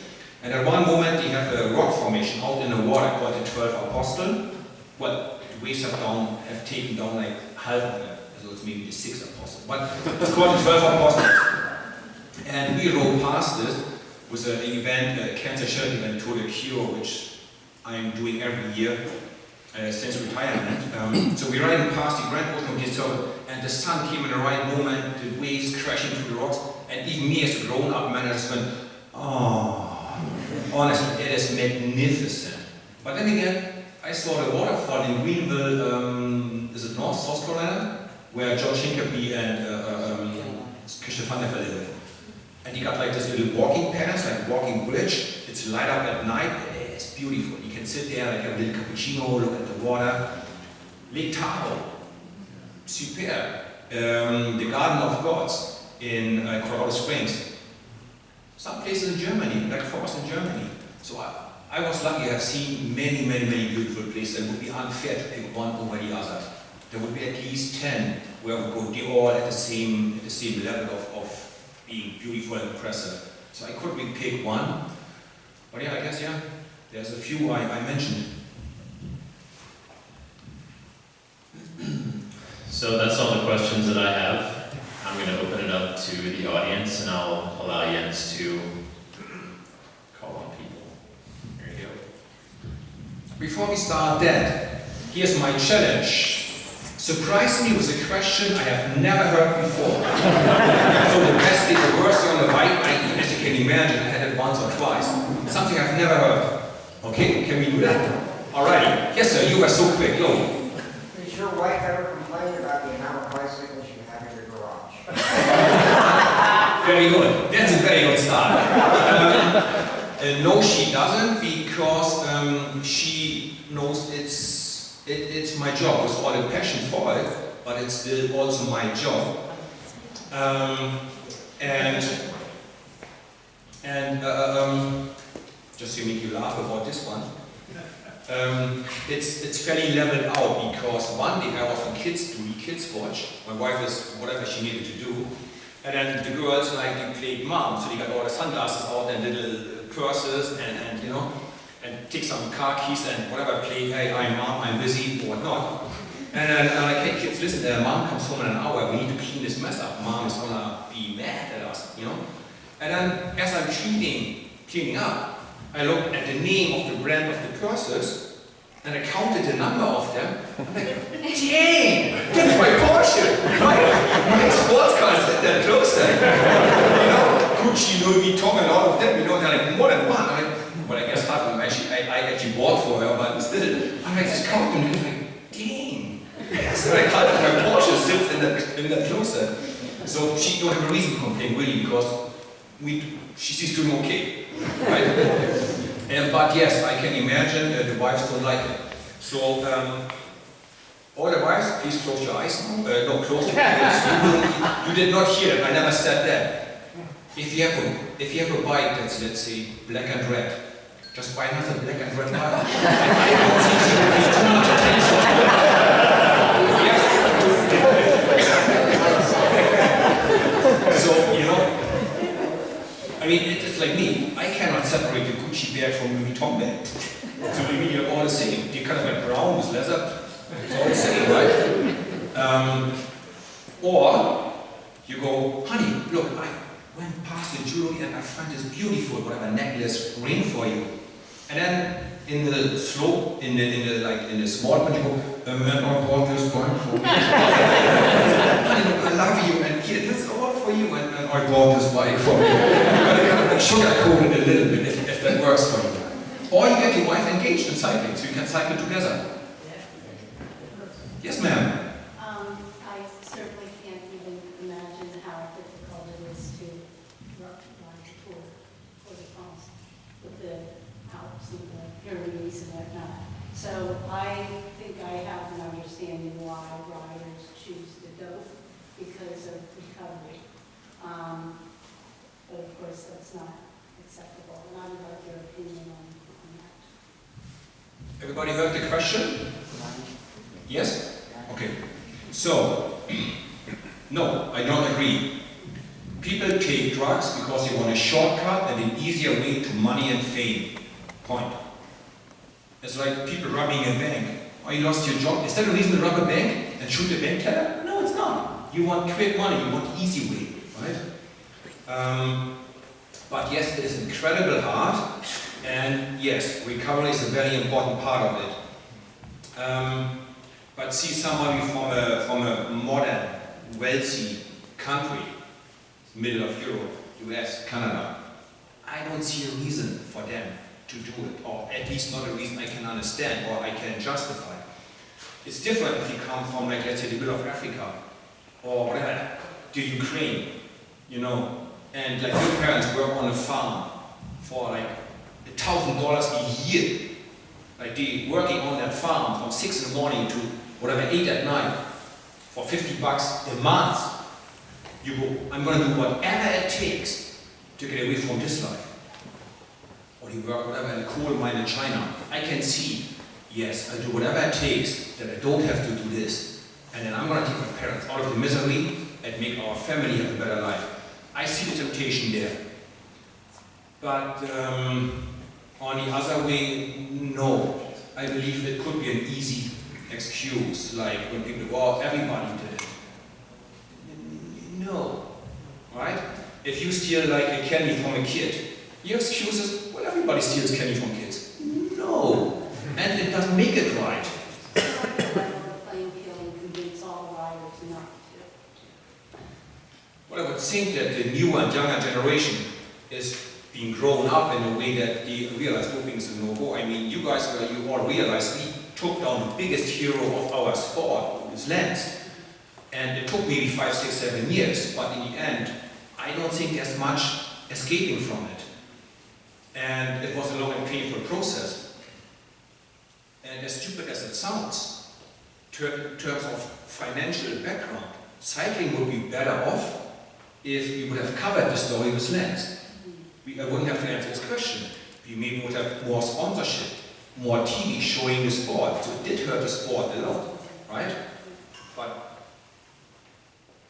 And at one moment they have a rock formation out in the water called the 12 Apostle. Well, the waves have taken down like half of them, so it's maybe the 6 Apostle. But it's called the 12 Apostles. And we rode past it with an event, a cancer charity event, Tour de Cure, which I'm doing every year since retirement. So we're riding past the Grand Ocean, and the sun came in the right moment, the waves crashing through the rocks, and even me as a grown-up man, I just went, oh. Honestly, it is magnificent. But then again, I saw the waterfall in Greenville, is it South Carolina? Where John Shinkaby and Christian van der Velde live. And you got like this little walking path, like walking bridge. It's light up at night. It's beautiful. You can sit there, like have a little cappuccino, look at the water. Lake Tahoe, superb. The Garden of Gods in Colorado Springs. Some places in Germany, like Forst in Germany. So I was lucky. I've seen many, many, many beautiful places. It would be unfair to pick one over the other. There would be at least 10 where we go all at the same level of being beautiful and impressive. So I could really pick one. But yeah, I guess, yeah, there's a few I mentioned. So that's all the questions that I have. I'm going to open it up to the audience, and I'll allow Jens to call on people. There you go. Before we start that, here's my challenge. Surprise me with a question I have never heard before. So the best thing, the worst thing on the bike, as you can imagine, I had it once or twice. Something I've never heard. Okay, can we do that? Alrighty. Yes sir, you were so quick. Go. Has your wife ever complained about the amount of bicycles you have in your garage? Very good. That's a very good start. No, she doesn't, because she knows it's my job. It's all a passion for it, but it's still also my job. Just to make you laugh about this one. It's fairly leveled out, because one day I often do the kids watch. My wife is whatever she needed to do. And then the girls they played mom, so they got all the sunglasses out and little purses and you know, and take some car keys and whatever, play, hey, I'm mom, I'm busy, or whatnot. And then I'm like, hey kids, listen, mom comes home in an hour, we need to clean this mess up. Mom is gonna be mad at us, you know? And then as I'm cleaning up, I looked at the name of the brand of the purses, and I counted the number of them. I'm like, dang, that's my Porsche! My sports car is that closer. You know, Gucci, Louis Vuitton, and all of them, you know, they're like more than one. I'm like, well, I guess half of them I actually bought for her, but still, I'm like, just count them, and I'm like, dang. So I counted my Porsche sits in the closet. So she don't have a reason to complain, really, because she's doing okay, right? But yes, I can imagine the wives don't like it. So, all the wives, please close your eyes. No, close your ears. You did not hear it. I never said that. If you have a bike that's, let's say, black and red, just buy another black and red bike. I don't think you will pay too much attention. Yes. So, you know, I mean, it's like me. I cannot separate the Gucci bag from the Louis Vuitton bag. So maybe you're all the same. You're kind of like brown with leather. It's all the same, right? Or you go, honey, look, I went past the jewelry and I found this beautiful whatever necklace ring for you. And then in the slope, in the small one, you go, and I bought this one for you. Honey, look, I love you, and here, this is all for you, and I bought this bike for you. But kind of sugarcoat it a little bit if that works for you. Or you get your wife engaged in cycling, so you can cycle together. Yes, ma'am. I certainly can't even imagine how difficult it is to ride for the France with the Alps and the Pyrenees and whatnot. So I think I have an understanding why riders choose to go because of recovery. But of course, that's not acceptable. And I would like your opinion on that. Everybody heard the question? Yes? Okay. So, no, I don't agree. People take drugs because they want a shortcut and an easier way to money and fame. Point. It's like people robbing a bank. Oh, you lost your job. Is that a reason to rob a bank and shoot a bank teller? No, it's not. You want quick money, you want easy way, right? But yes, it is incredibly hard. And yes, recovery is a very important part of it. But see somebody from a modern, wealthy country, middle of Europe, US, Canada, I don't see a reason for them to do it, or at least not a reason I can understand or I can justify. It's different if you come from, like, let's say, the middle of Africa, or whatever, the Ukraine, you know, and like your parents work on a farm for like $1,000 a year. Like they working on that farm from 6 in the morning to whatever 8 at night for $50 a month. You go, I'm going to do whatever it takes to get away from this life. Or you work whatever in a coal mine in China. I can see, yes, I'll do whatever it takes that I don't have to do this. And then I'm going to take my parents out of the misery and make our family have a better life. I see the temptation there. But on the other way, no. I believe it could be an easy excuse, like when people go, oh, everybody did it. No, right? If you steal like a candy from a kid, your excuse is, well, everybody steals candy from kids. No, and it doesn't make it right. Well, I would think that the newer and younger generation is being grown up in a way that they realize doping is a no-go. I mean, you guys, you all realize we took down the biggest hero of our sport, was Lance. And it took maybe 5, 6, 7 years, but in the end, I don't think there's much escaping from it. And it was a long and painful process. And as stupid as it sounds, in terms of financial background, cycling would be better off if we would have covered the story with Lance. I wouldn't have to answer this question. We maybe would have more sponsorship, more TV showing the sport. So it did hurt the sport a lot, right? But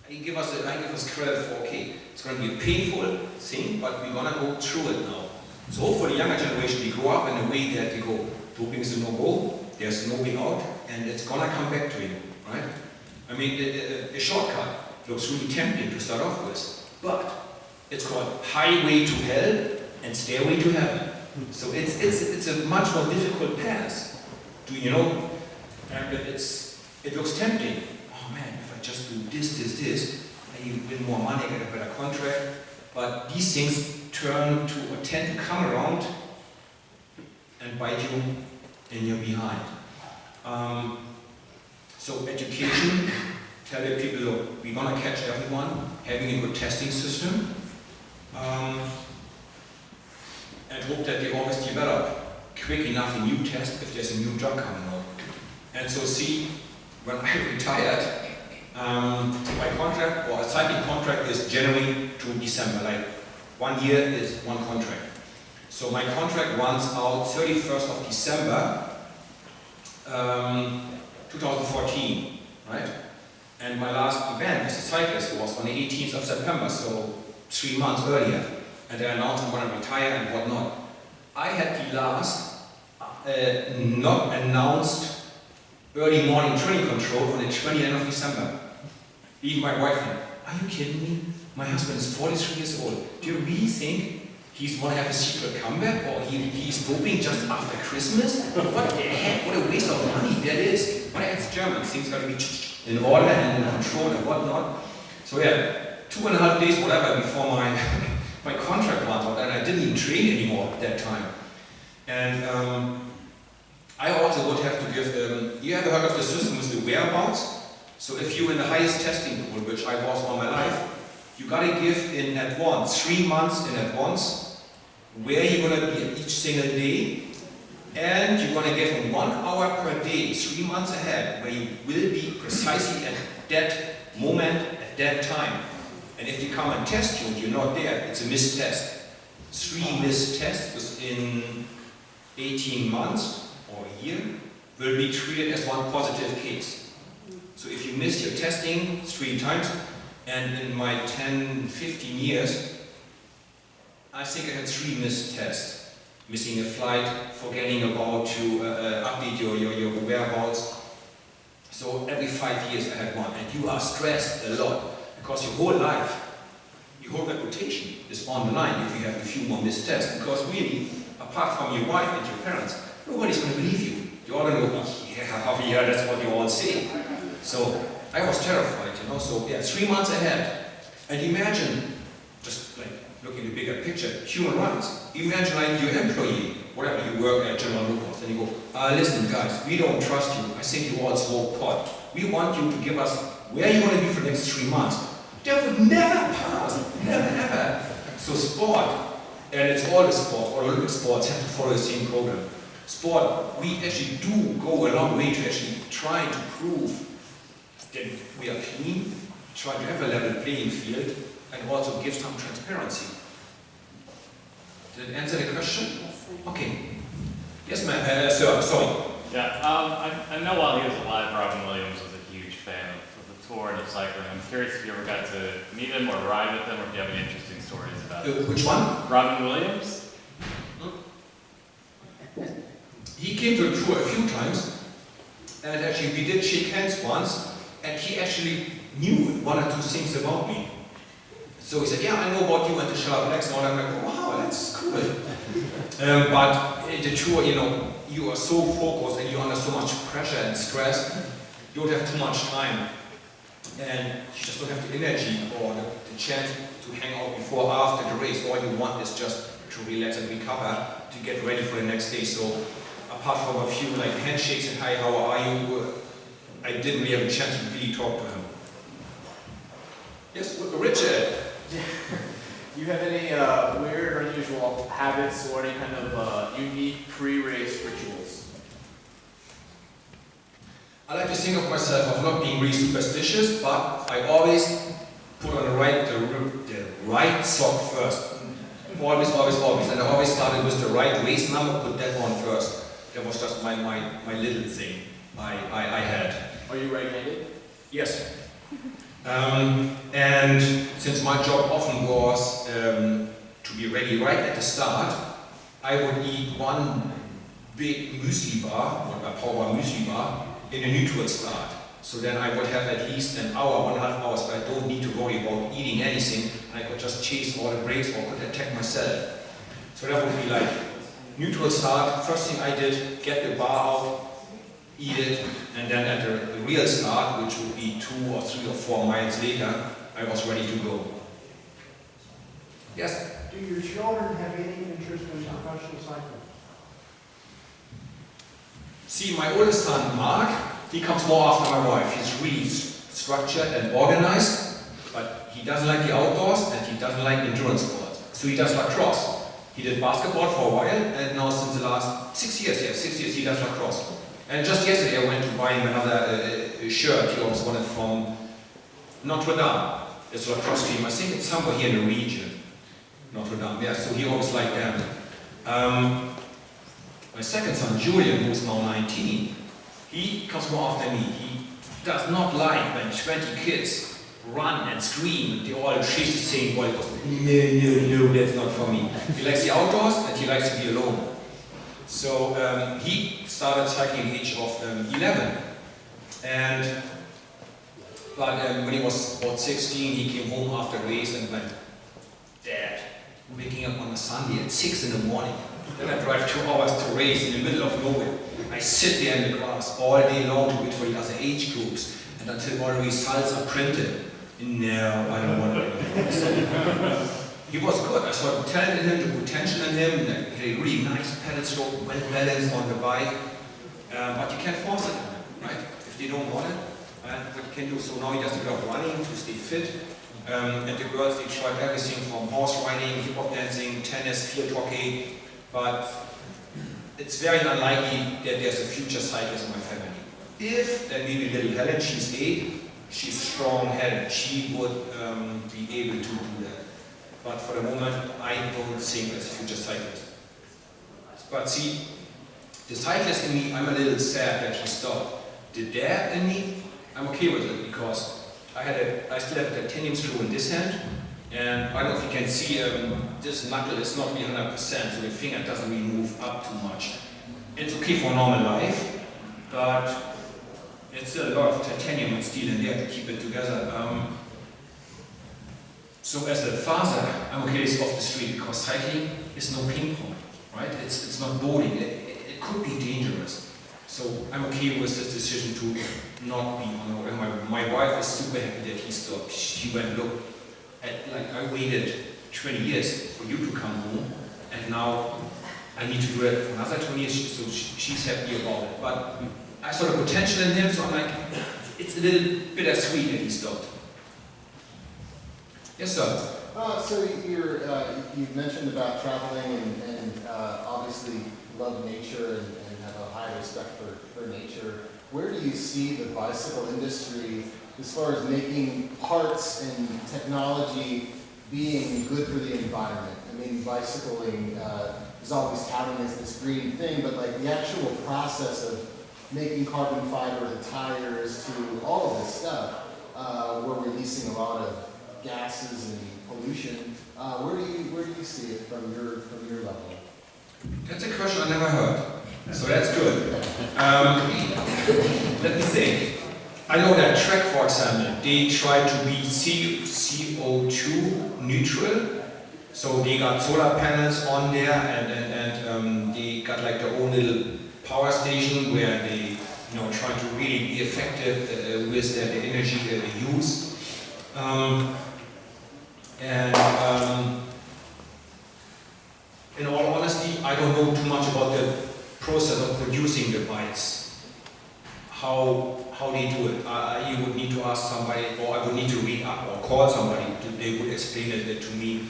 I give us credit for, okay, it's going to be a painful thing, but we're going to go through it now. So hopefully the younger generation, they grow up in a way that they go, doping is a no-go, there's no way out, and it's going to come back to you, right? I mean, a shortcut looks really tempting to start off with, but it's called Highway to Hell and Stairway to Heaven. So it's a much more difficult path, you know, and it looks tempting. Oh man, if I just do this, I win more money, I get a better contract. But these things tend to come around and bite you in your behind. So education, tell your people, look, we're gonna catch everyone, having a good testing system, and hope that they always develop quick enough a new test if there's a new drug coming out. And so see, when I retired, my contract, or a cycling contract, is January to December, like 1 year is one contract. So my contract runs out 31st of December 2014, right? And my last event as a cyclist was on the 18th of September, so 3 months earlier. And they announced I'm going to retire and whatnot. I had the last not announced early morning training control on the 29th of December. Even my wife said, are you kidding me? My husband is 43 years old. Do you really think he's going to have a secret comeback, or he's doping just after Christmas? What the heck? What a waste of money that is. My dad's German. Things got to be in order and in control and whatnot. So yeah, 2.5 days, whatever, before my contract runs out, and I didn't even train anymore at that time. And I also would have to give, you ever heard of the system with the whereabouts? So if you're in the highest testing pool, which I was all my life, you gotta give in advance, 3 months in advance, where you're gonna be at each single day, and you're gonna give in 1 hour per day, 3 months ahead, where you will be precisely at that moment, at that time. And if they come and test you and you're not there, it's a missed test. 3 missed tests within 18 months or a year will be treated as 1 positive case. So if you miss your testing 3 times, and in my 10, 15 years, I think I had 3 missed tests. Missing a flight, forgetting about to update your whereabouts. So every 5 years I had 1, and you are stressed a lot, because your whole life, your whole reputation is on the line if you have a few more missed tests. Because really, apart from your wife and your parents, nobody's going to believe you. You're all going to go, yeah, that's what you all say. So I was terrified, you know, so yeah, 3 months ahead. And imagine, just like looking at the bigger picture, human rights. Imagine like your employee, whatever, you work at General Motors, and you go, listen guys, we don't trust you. I think you all smoke pot. We want you to give us where you're going to be for the next 3 months. That would never pass, never ever. So sport, and it's all the sports, all Olympic sports have to follow the same program. Sport, we actually do go a long way to actually try to prove that we are clean, try to have a level playing field, and also give some transparency. Did it answer the question? Yes, thank you. Okay. Yes, ma'am. Sir, sorry. Yeah, I know while he was alive, Robin Williams was a huge fan of the tour and of cycling. I'm curious if you ever got to meet him or ride with him, or if you have any interesting stories about it. Which one? Robin Williams? He came to the tour a few times, and actually we did shake hands once, and he actually knew one or two things about me. So he said, yeah, I know about you and the sharp legs, and all. I'm like, wow, that's cool. But in the tour, you know, you are so focused and you're under so much pressure and stress, you don't have too much time. And you just don't have the energy or the chance to hang out before or after the race. All you want is just to relax and recover to get ready for the next day. So apart from a few like handshakes and hi, how are you, I didn't really have a chance to really talk to him. Yes, Richard. Do you have any weird or unusual habits or any kind of unique pre-race rituals? I like to think of myself of not being really superstitious, but I always put on the right sock first. Always, always, always. And I always started with the right waist number, put that on first. That was just my little thing I had. Are you right-handed? Yes. And since my job often was to be ready right at the start, I would eat one big muesli bar, or a power muesli bar, in a neutral start. So then I would have at least an hour, 1.5 hours, but I don't need to worry about eating anything. I could just chase all the breaks or could attack myself. So that would be like neutral start. First thing I did, get the bar out, eat it, and then at the real start, which would be 2 or 3 or 4 miles later, I was ready to go. Yes? Do your children have any interest in professional cycling? See, my oldest son, Mark, he comes more after my wife. He's really structured and organized, but he doesn't like the outdoors and he doesn't like endurance sports. So he does lacrosse. He did basketball for a while, and now since the last 6 years, he does lacrosse. And just yesterday I went to buy him another shirt. He always wanted from Notre Dame. It's a lacrosse team. I think it's somewhere here in the region. Notre Dame, yeah, so he always liked them. My second son, Julian, who's now 19, he comes more after me. He does not like when 20 kids run and scream and they all chase the same ball. He goes, no, that's not for me. He likes the outdoors and he likes to be alone. So he started cycling at the age of 11. But when he was about 16, he came home after a race and went, Dad, waking up on a Sunday at 6 in the morning. Then I drive 2 hours to race in the middle of nowhere. I sit there in the grass all day long to wait for the other age groups and until all the results are printed. No, I don't want to. He was good. I saw the talent in him, the potential in him. He had a really nice pedal stroke, well balanced on the bike. But you can't force it, right? If they don't want it, what you can do. So now he does a bit of running to stay fit. And the girls, they tried everything from horse riding, hip hop dancing, tennis, field hockey. But it's very unlikely that there's a future cyclist in my family. If, then maybe little Helen, she's 8, she's strong-headed, she would be able to do that. But for the moment, I don't think there's a future cyclist. But see, the cyclist in me, I'm a little sad that he stopped. The dad in me, I'm okay with it because I still have the titanium screw in this hand. And I don't know if you can see, this knuckle is not really 100%, so the finger doesn't really move up too much. It's okay for normal life, but it's still a lot of titanium and steel in there to keep it together. So as a father, I'm okay it's off the street because cycling is no ping pong, right? It's not bowling. It could be dangerous. So I'm okay with this decision to not be on the road. My wife is super happy that he stopped. She went, look, like I waited 20 years for you to come home, and now I need to do it for another 20 years, so she's happy about it. But I saw the potential in him, so I'm like, it's a little bittersweet that he stopped. Yes, sir. So you mentioned about traveling and obviously love nature and have a high respect for nature. Where do you see the bicycle industry as far as making parts and technology being good for the environment? I mean, bicycling is always touting as this green thing, but like the actual process of making carbon fiber, the tires, to all of this stuff, we're releasing a lot of gases and pollution. Where do you see it from your level? That's a question I never heard, so that's good. Let me think. I know that Trek, for example, they try to be CO2 neutral, so they got solar panels on there, and they got like their own little power station where they, try to really be effective with the energy that they use. In all honesty, I don't know too much about the process of producing the bikes. How they do it. You would need to ask somebody, or I would need to read up or call somebody. They would explain it to me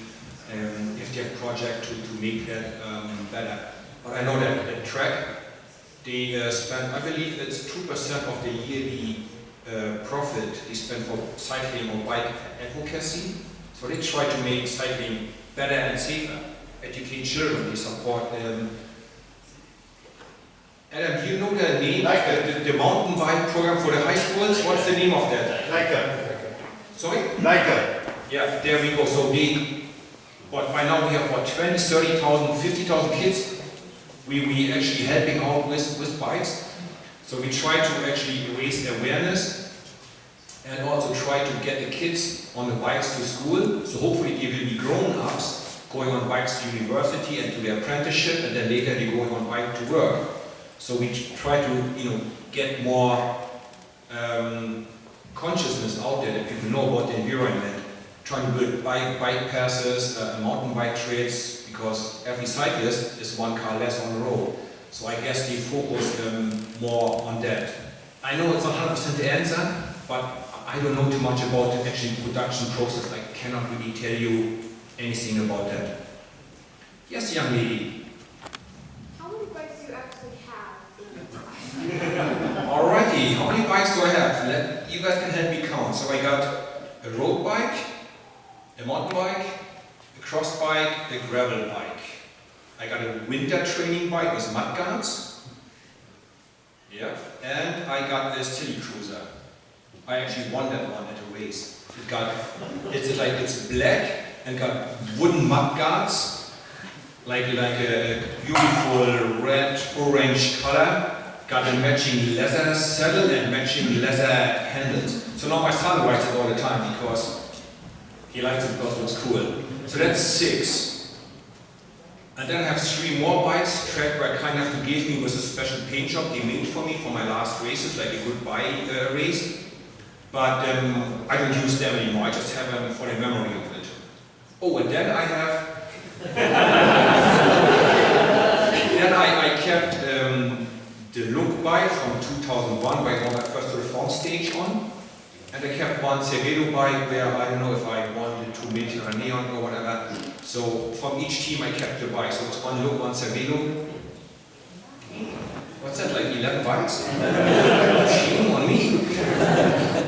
if they have a project to make that better. But I know that at Trek, they spend, I believe it's 2% of the yearly profit they spend for cycling or bike advocacy. So they try to make cycling better and safer, educate children, they support Adam, do you know the name, the mountain bike program for the high schools? What's the name of that? Leica. Sorry? Leica. Yeah, there we go. So but by now we have what, 20, 30,000, 50,000 kids we actually helping out with bikes. So we try to actually raise awareness and also try to get the kids on the bikes to school. So hopefully they will be grown-ups going on bikes to university and to their apprenticeship, and then later they're going on bike to work. So we try to, get more consciousness out there that people know about the environment. Trying to build bike passes, mountain bike trails, because every cyclist is one car less on the road. So I guess they focus more on that. I know it's not 100% the answer, but I don't know too much about the actual production process. I cannot really tell you anything about that. Yes, young lady. How many bikes do you actually have? Alrighty, how many bikes do I have? You guys can help me count. So I got a road bike, a mountain bike, a cross bike, a gravel bike. I got a winter training bike with mud guards. Yeah. And I got this Tilly Cruiser. I actually won that one at a race. It's black and got wooden mud guards, like a beautiful red, orange color. Got a matching leather saddle and matching leather handles. So now my son rides it all the time because he likes it because it looks cool. So that's 6. And then I have 3 more bikes. Trek were kind enough to give me with a special paint job they made for me for my last races, like a goodbye race. But I don't use them anymore. I just have them for the memory of it. Oh, and then I have. Then I kept the Look bike from 2001, where I won my first reform stage on. And I kept one Cervelo bike where I don't know if I wanted to make it a neon or whatever. So from each team I kept the bike. So it's one Look, one Cervelo. What's that, like 11 bikes? Shame on me.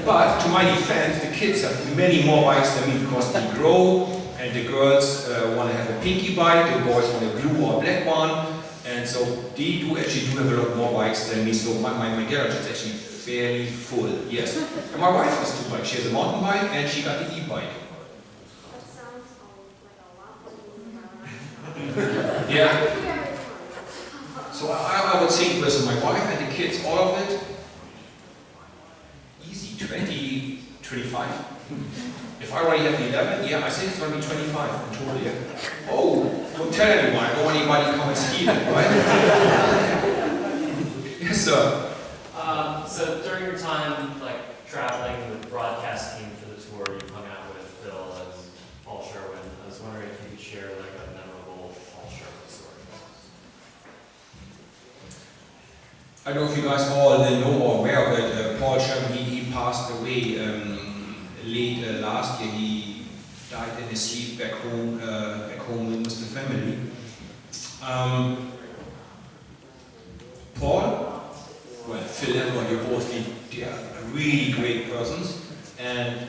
But to my defense, the kids have many more bikes than me because they grow, and the girls want to have a pinky bike, the boys want a blue or black one. And so they do actually have a lot more bikes than me. So my garage is actually fairly full, yes. And my wife has 2 bikes. She has a mountain bike and she got the e-bike. That sounds like a lot more. Yeah. So I would think with my wife and the kids, all of it, easy, 20, 25. If I already have 11, yeah, I think it's going to be 25 in total, yeah. Oh, don't tell anyone, I don't want anybody to come and steal it, right? Yes, sir. So during your time, like, traveling with the broadcast team for the tour, you hung out with Phil and Paul Sherwin. I was wondering if you could share, like, a memorable Paul Sherwin story. I don't know if you guys all know or aware of it. Paul Sherwin, he passed away late last year. He died in his sleep back home with the family. Paul, well, Phil and Roy, you're both they are really great persons, and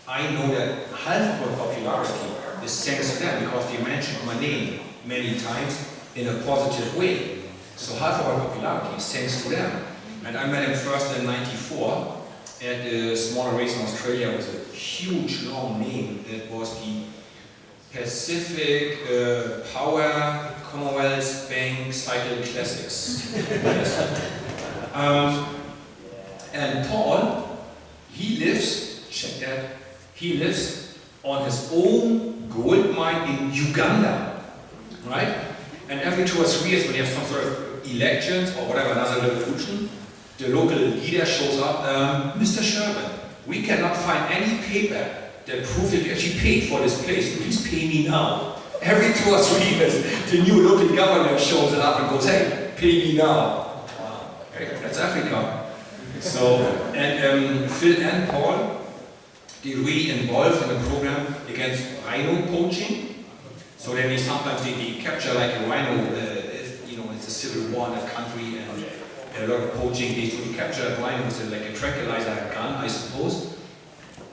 I know that half of my popularity is thanks to them because they mentioned my name many times in a positive way. So half of our popularity is thanks to them. And I met him first in '94 at a smaller race in Australia with a huge long name. It was the Pacific Power Commonwealth Bank Cycle Classics. Yes. And Paul, he lives, check that, he lives on his own gold mine in Uganda, right? And every 2 or 3 years when you have some sort of elections or whatever, another revolution, the local leader shows up, Mr. Sherman, we cannot find any paper that proves that you actually paid for this place, please pay me now. Every 2 or 3 years, the new local governor shows up and goes, hey, pay me now. Wow, okay, that's Africa. So, and Phil and Paul, they really involved in a program against rhino poaching. So that means sometimes they capture like a rhino, if, you know, it's a civil war in that country and a lot of poaching. They capture a rhino with like a tranquilizer gun, I suppose,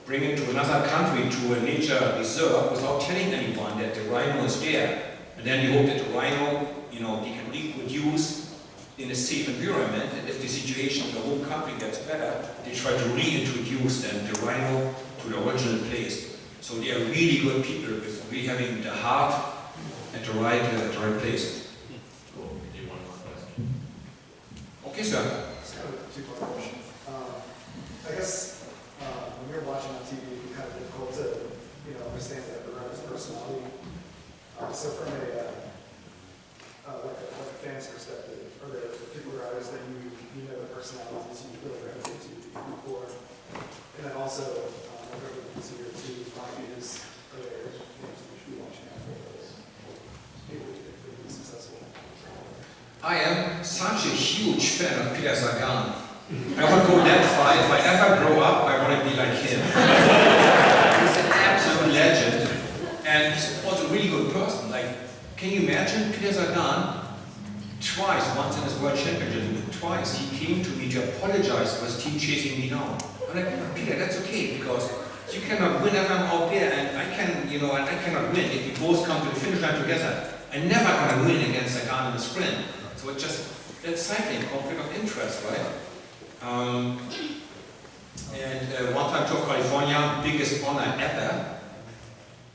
bring it to another country, to a nature reserve, without telling anyone that the rhino is there. And then you hope that the rhino, you know, they can reproduce in a safe environment, and if the situation in the whole country gets better, they try to reintroduce then the rhino to the original place. So they are really good people with really having the heart at the right place. Cool. We do one more question. Okay, sir. It's kind of a two-part question. I guess when you're watching on TV, it's kind of difficult to, understand the runner's personality. So from like a fan's perspective, are there particular riders that you know the personalities you really gravitate to root for? And then also, whatever you consider to is, are there things we should be watching out for those people to be successful? I am such a huge fan of Peter Sagan. I would go that far. If I ever grow up, I want to be like him. He's an absolute legend, and he's also a really good person. Like, can you imagine Peter Sagan? Twice, once in his World Championship, twice he came to me to apologize for his team chasing me down. I'm like, Peter, that's okay because you cannot win if I'm out there, and I can, and I cannot win if we both come to the finish line together. I'm never going to win against Sagan in the sprint. So it's just that's cycling, conflict of interest, right? One time to California, biggest honor ever.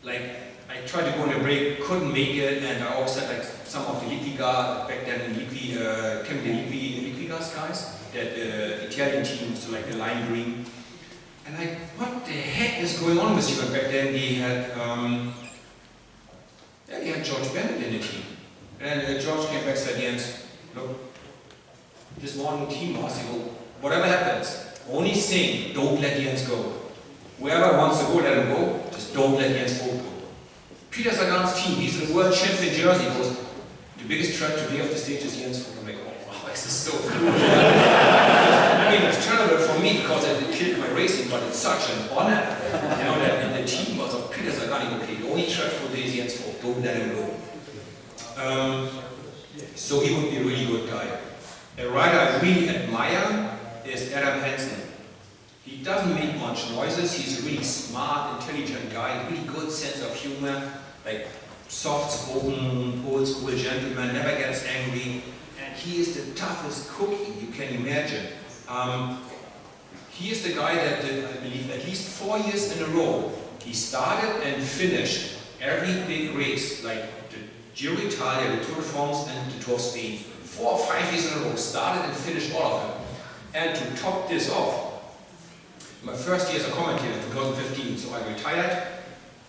Like, I tried to go on a break, couldn't make it, and I always had like some of the Liquigas, back then Liquigas guys, that Italian team, so like the lime green. And like, what the heck is going on with you? And back then they had George Bennett in the team. And George came back and said, Jens, look, this morning team was, whatever happens, only thing, don't let Jens go. Whoever wants to go, let him go, just don't let Jens go. Peter Sagan's team, he's in world champion jersey, goes, the biggest threat today off the stage is Jens. I'm like, oh wow, this is so cool. I mean, it's terrible for me because it killed my racing, but it's such an honor, that in the team was of Peter Sagan, okay, the only threat today is Jens, don't let him go. So he would be a really good guy. A rider I really admire is Adam Hansen. He doesn't make much noises, he's a really smart, intelligent guy, really good sense of humor, like soft-spoken, old-school gentleman, never gets angry, and he is the toughest cookie you can imagine. He is the guy that did, I believe, at least 4 years in a row. He started and finished every big race, like the Giro d'Italia, the Tour de France, and the Tour of Spain. 4 or 5 years in a row, started and finished all of them. And to top this off, my first year as a commentator, 2015, so I retired,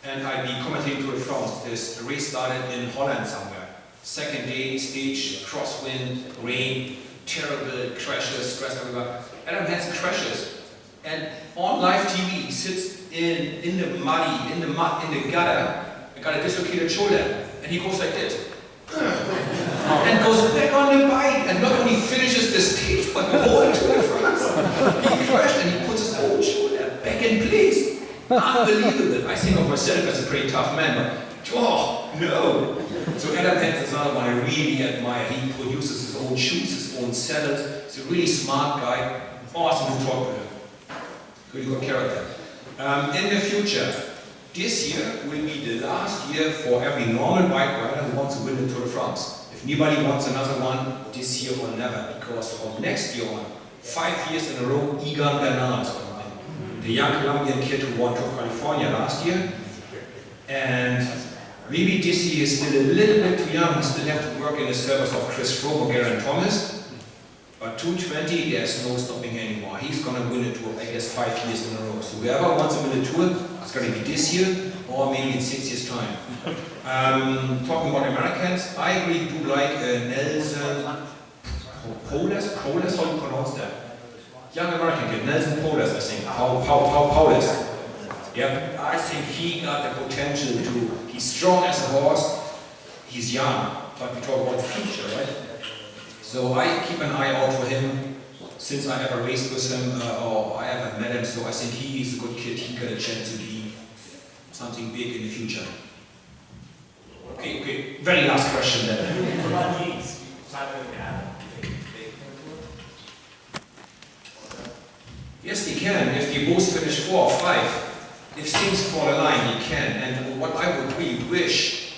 and I'd be commentating Tour de France. This race started in Holland somewhere. Second day, stage, crosswind, rain, terrible crashes, stress everywhere. Adam Hansen crashes, and on live TV, he sits in the mud, in the gutter, got a dislocated shoulder, and he goes like this. And goes back on the bike, and not only finishes the stage, but the whole Tour de France. He crashed and he puts his own shoulder back in place. Unbelievable. I think of myself as a pretty tough man, but oh no. So Adam Hansen is another one I really admire. He produces his own shoes, his own saddles. He's a really smart guy. Awesome to talk to him. Really good character. In the future, this year will be the last year for every normal bike rider who wants to win the Tour de France. If anybody wants another one, this year or never, because from next year on, 5 years in a row, Egan Bernal is going to win. The young Colombian kid who won Tour of California last year. And maybe this year is still a little bit too young, he still have to work in the service of Chris Froome or Geraint Thomas. But 220, there's no stopping anymore. He's going to win a Tour, I guess, 5 years in a row. So whoever wants to win a Tour, it's going to be this year or maybe in 6 years' time. Talking about Americans, I really do like Nelson Poles, how do you pronounce that? Young American kid, Nelson Poles, I think. Poles. Yeah, I think he got the potential to, he's strong as a horse, he's young, but we talk about the future, right? So I keep an eye out for him since I ever raced with him or I ever met him, so I think he is a good kid, he got a chance to be something big in the future. Okay, very last question then. What about Leeds? Yes, he can, if they both finish 4 or 5. If things fall in line, he can. And what I would really wish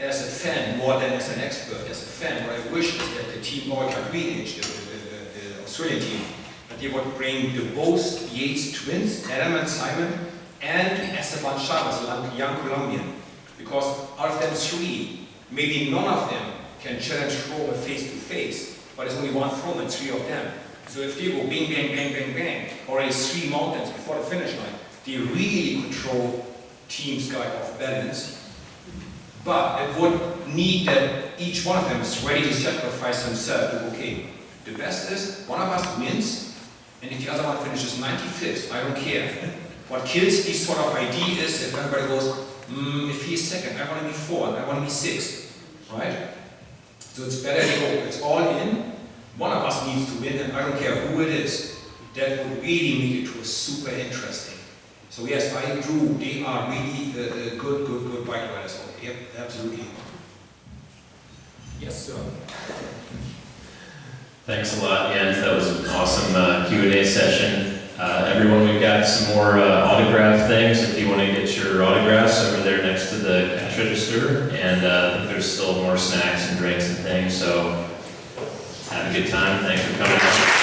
as a fan, more than as an expert, as a fan, what I wish is that the team Voigt, the Australian team, that they would bring the both Yates twins, Adam and Simon, and Esteban Chavez, a young Colombian. Because out of them 3, maybe none of them can challenge Froome face to face, but there's only 1 Froome and 3 of them. So if they go bang, bang, bang, bang, bang, or race 3 mountains before the finish line, they really control Team Sky off balance. But it would need that each one of them is ready to sacrifice himself to, okay, the best is one of us wins, and if the other one finishes 95th, I don't care. What kills this sort of idea is if everybody goes, if he's second, I want to be 4, and I want to be 6, right? So it's better to go, it's all in, one of us needs to win, and I don't care who it is. That would really make it to a super interesting. So yes, I do, they are really good bike riders. Yep, absolutely. Yes, sir. Thanks a lot, Jens. That was an awesome Q&A session. Everyone, we've got some more autograph things if you want to get your autographs over there next to the cash register. And I think there's still more snacks and drinks and things, so have a good time. Thanks for coming out.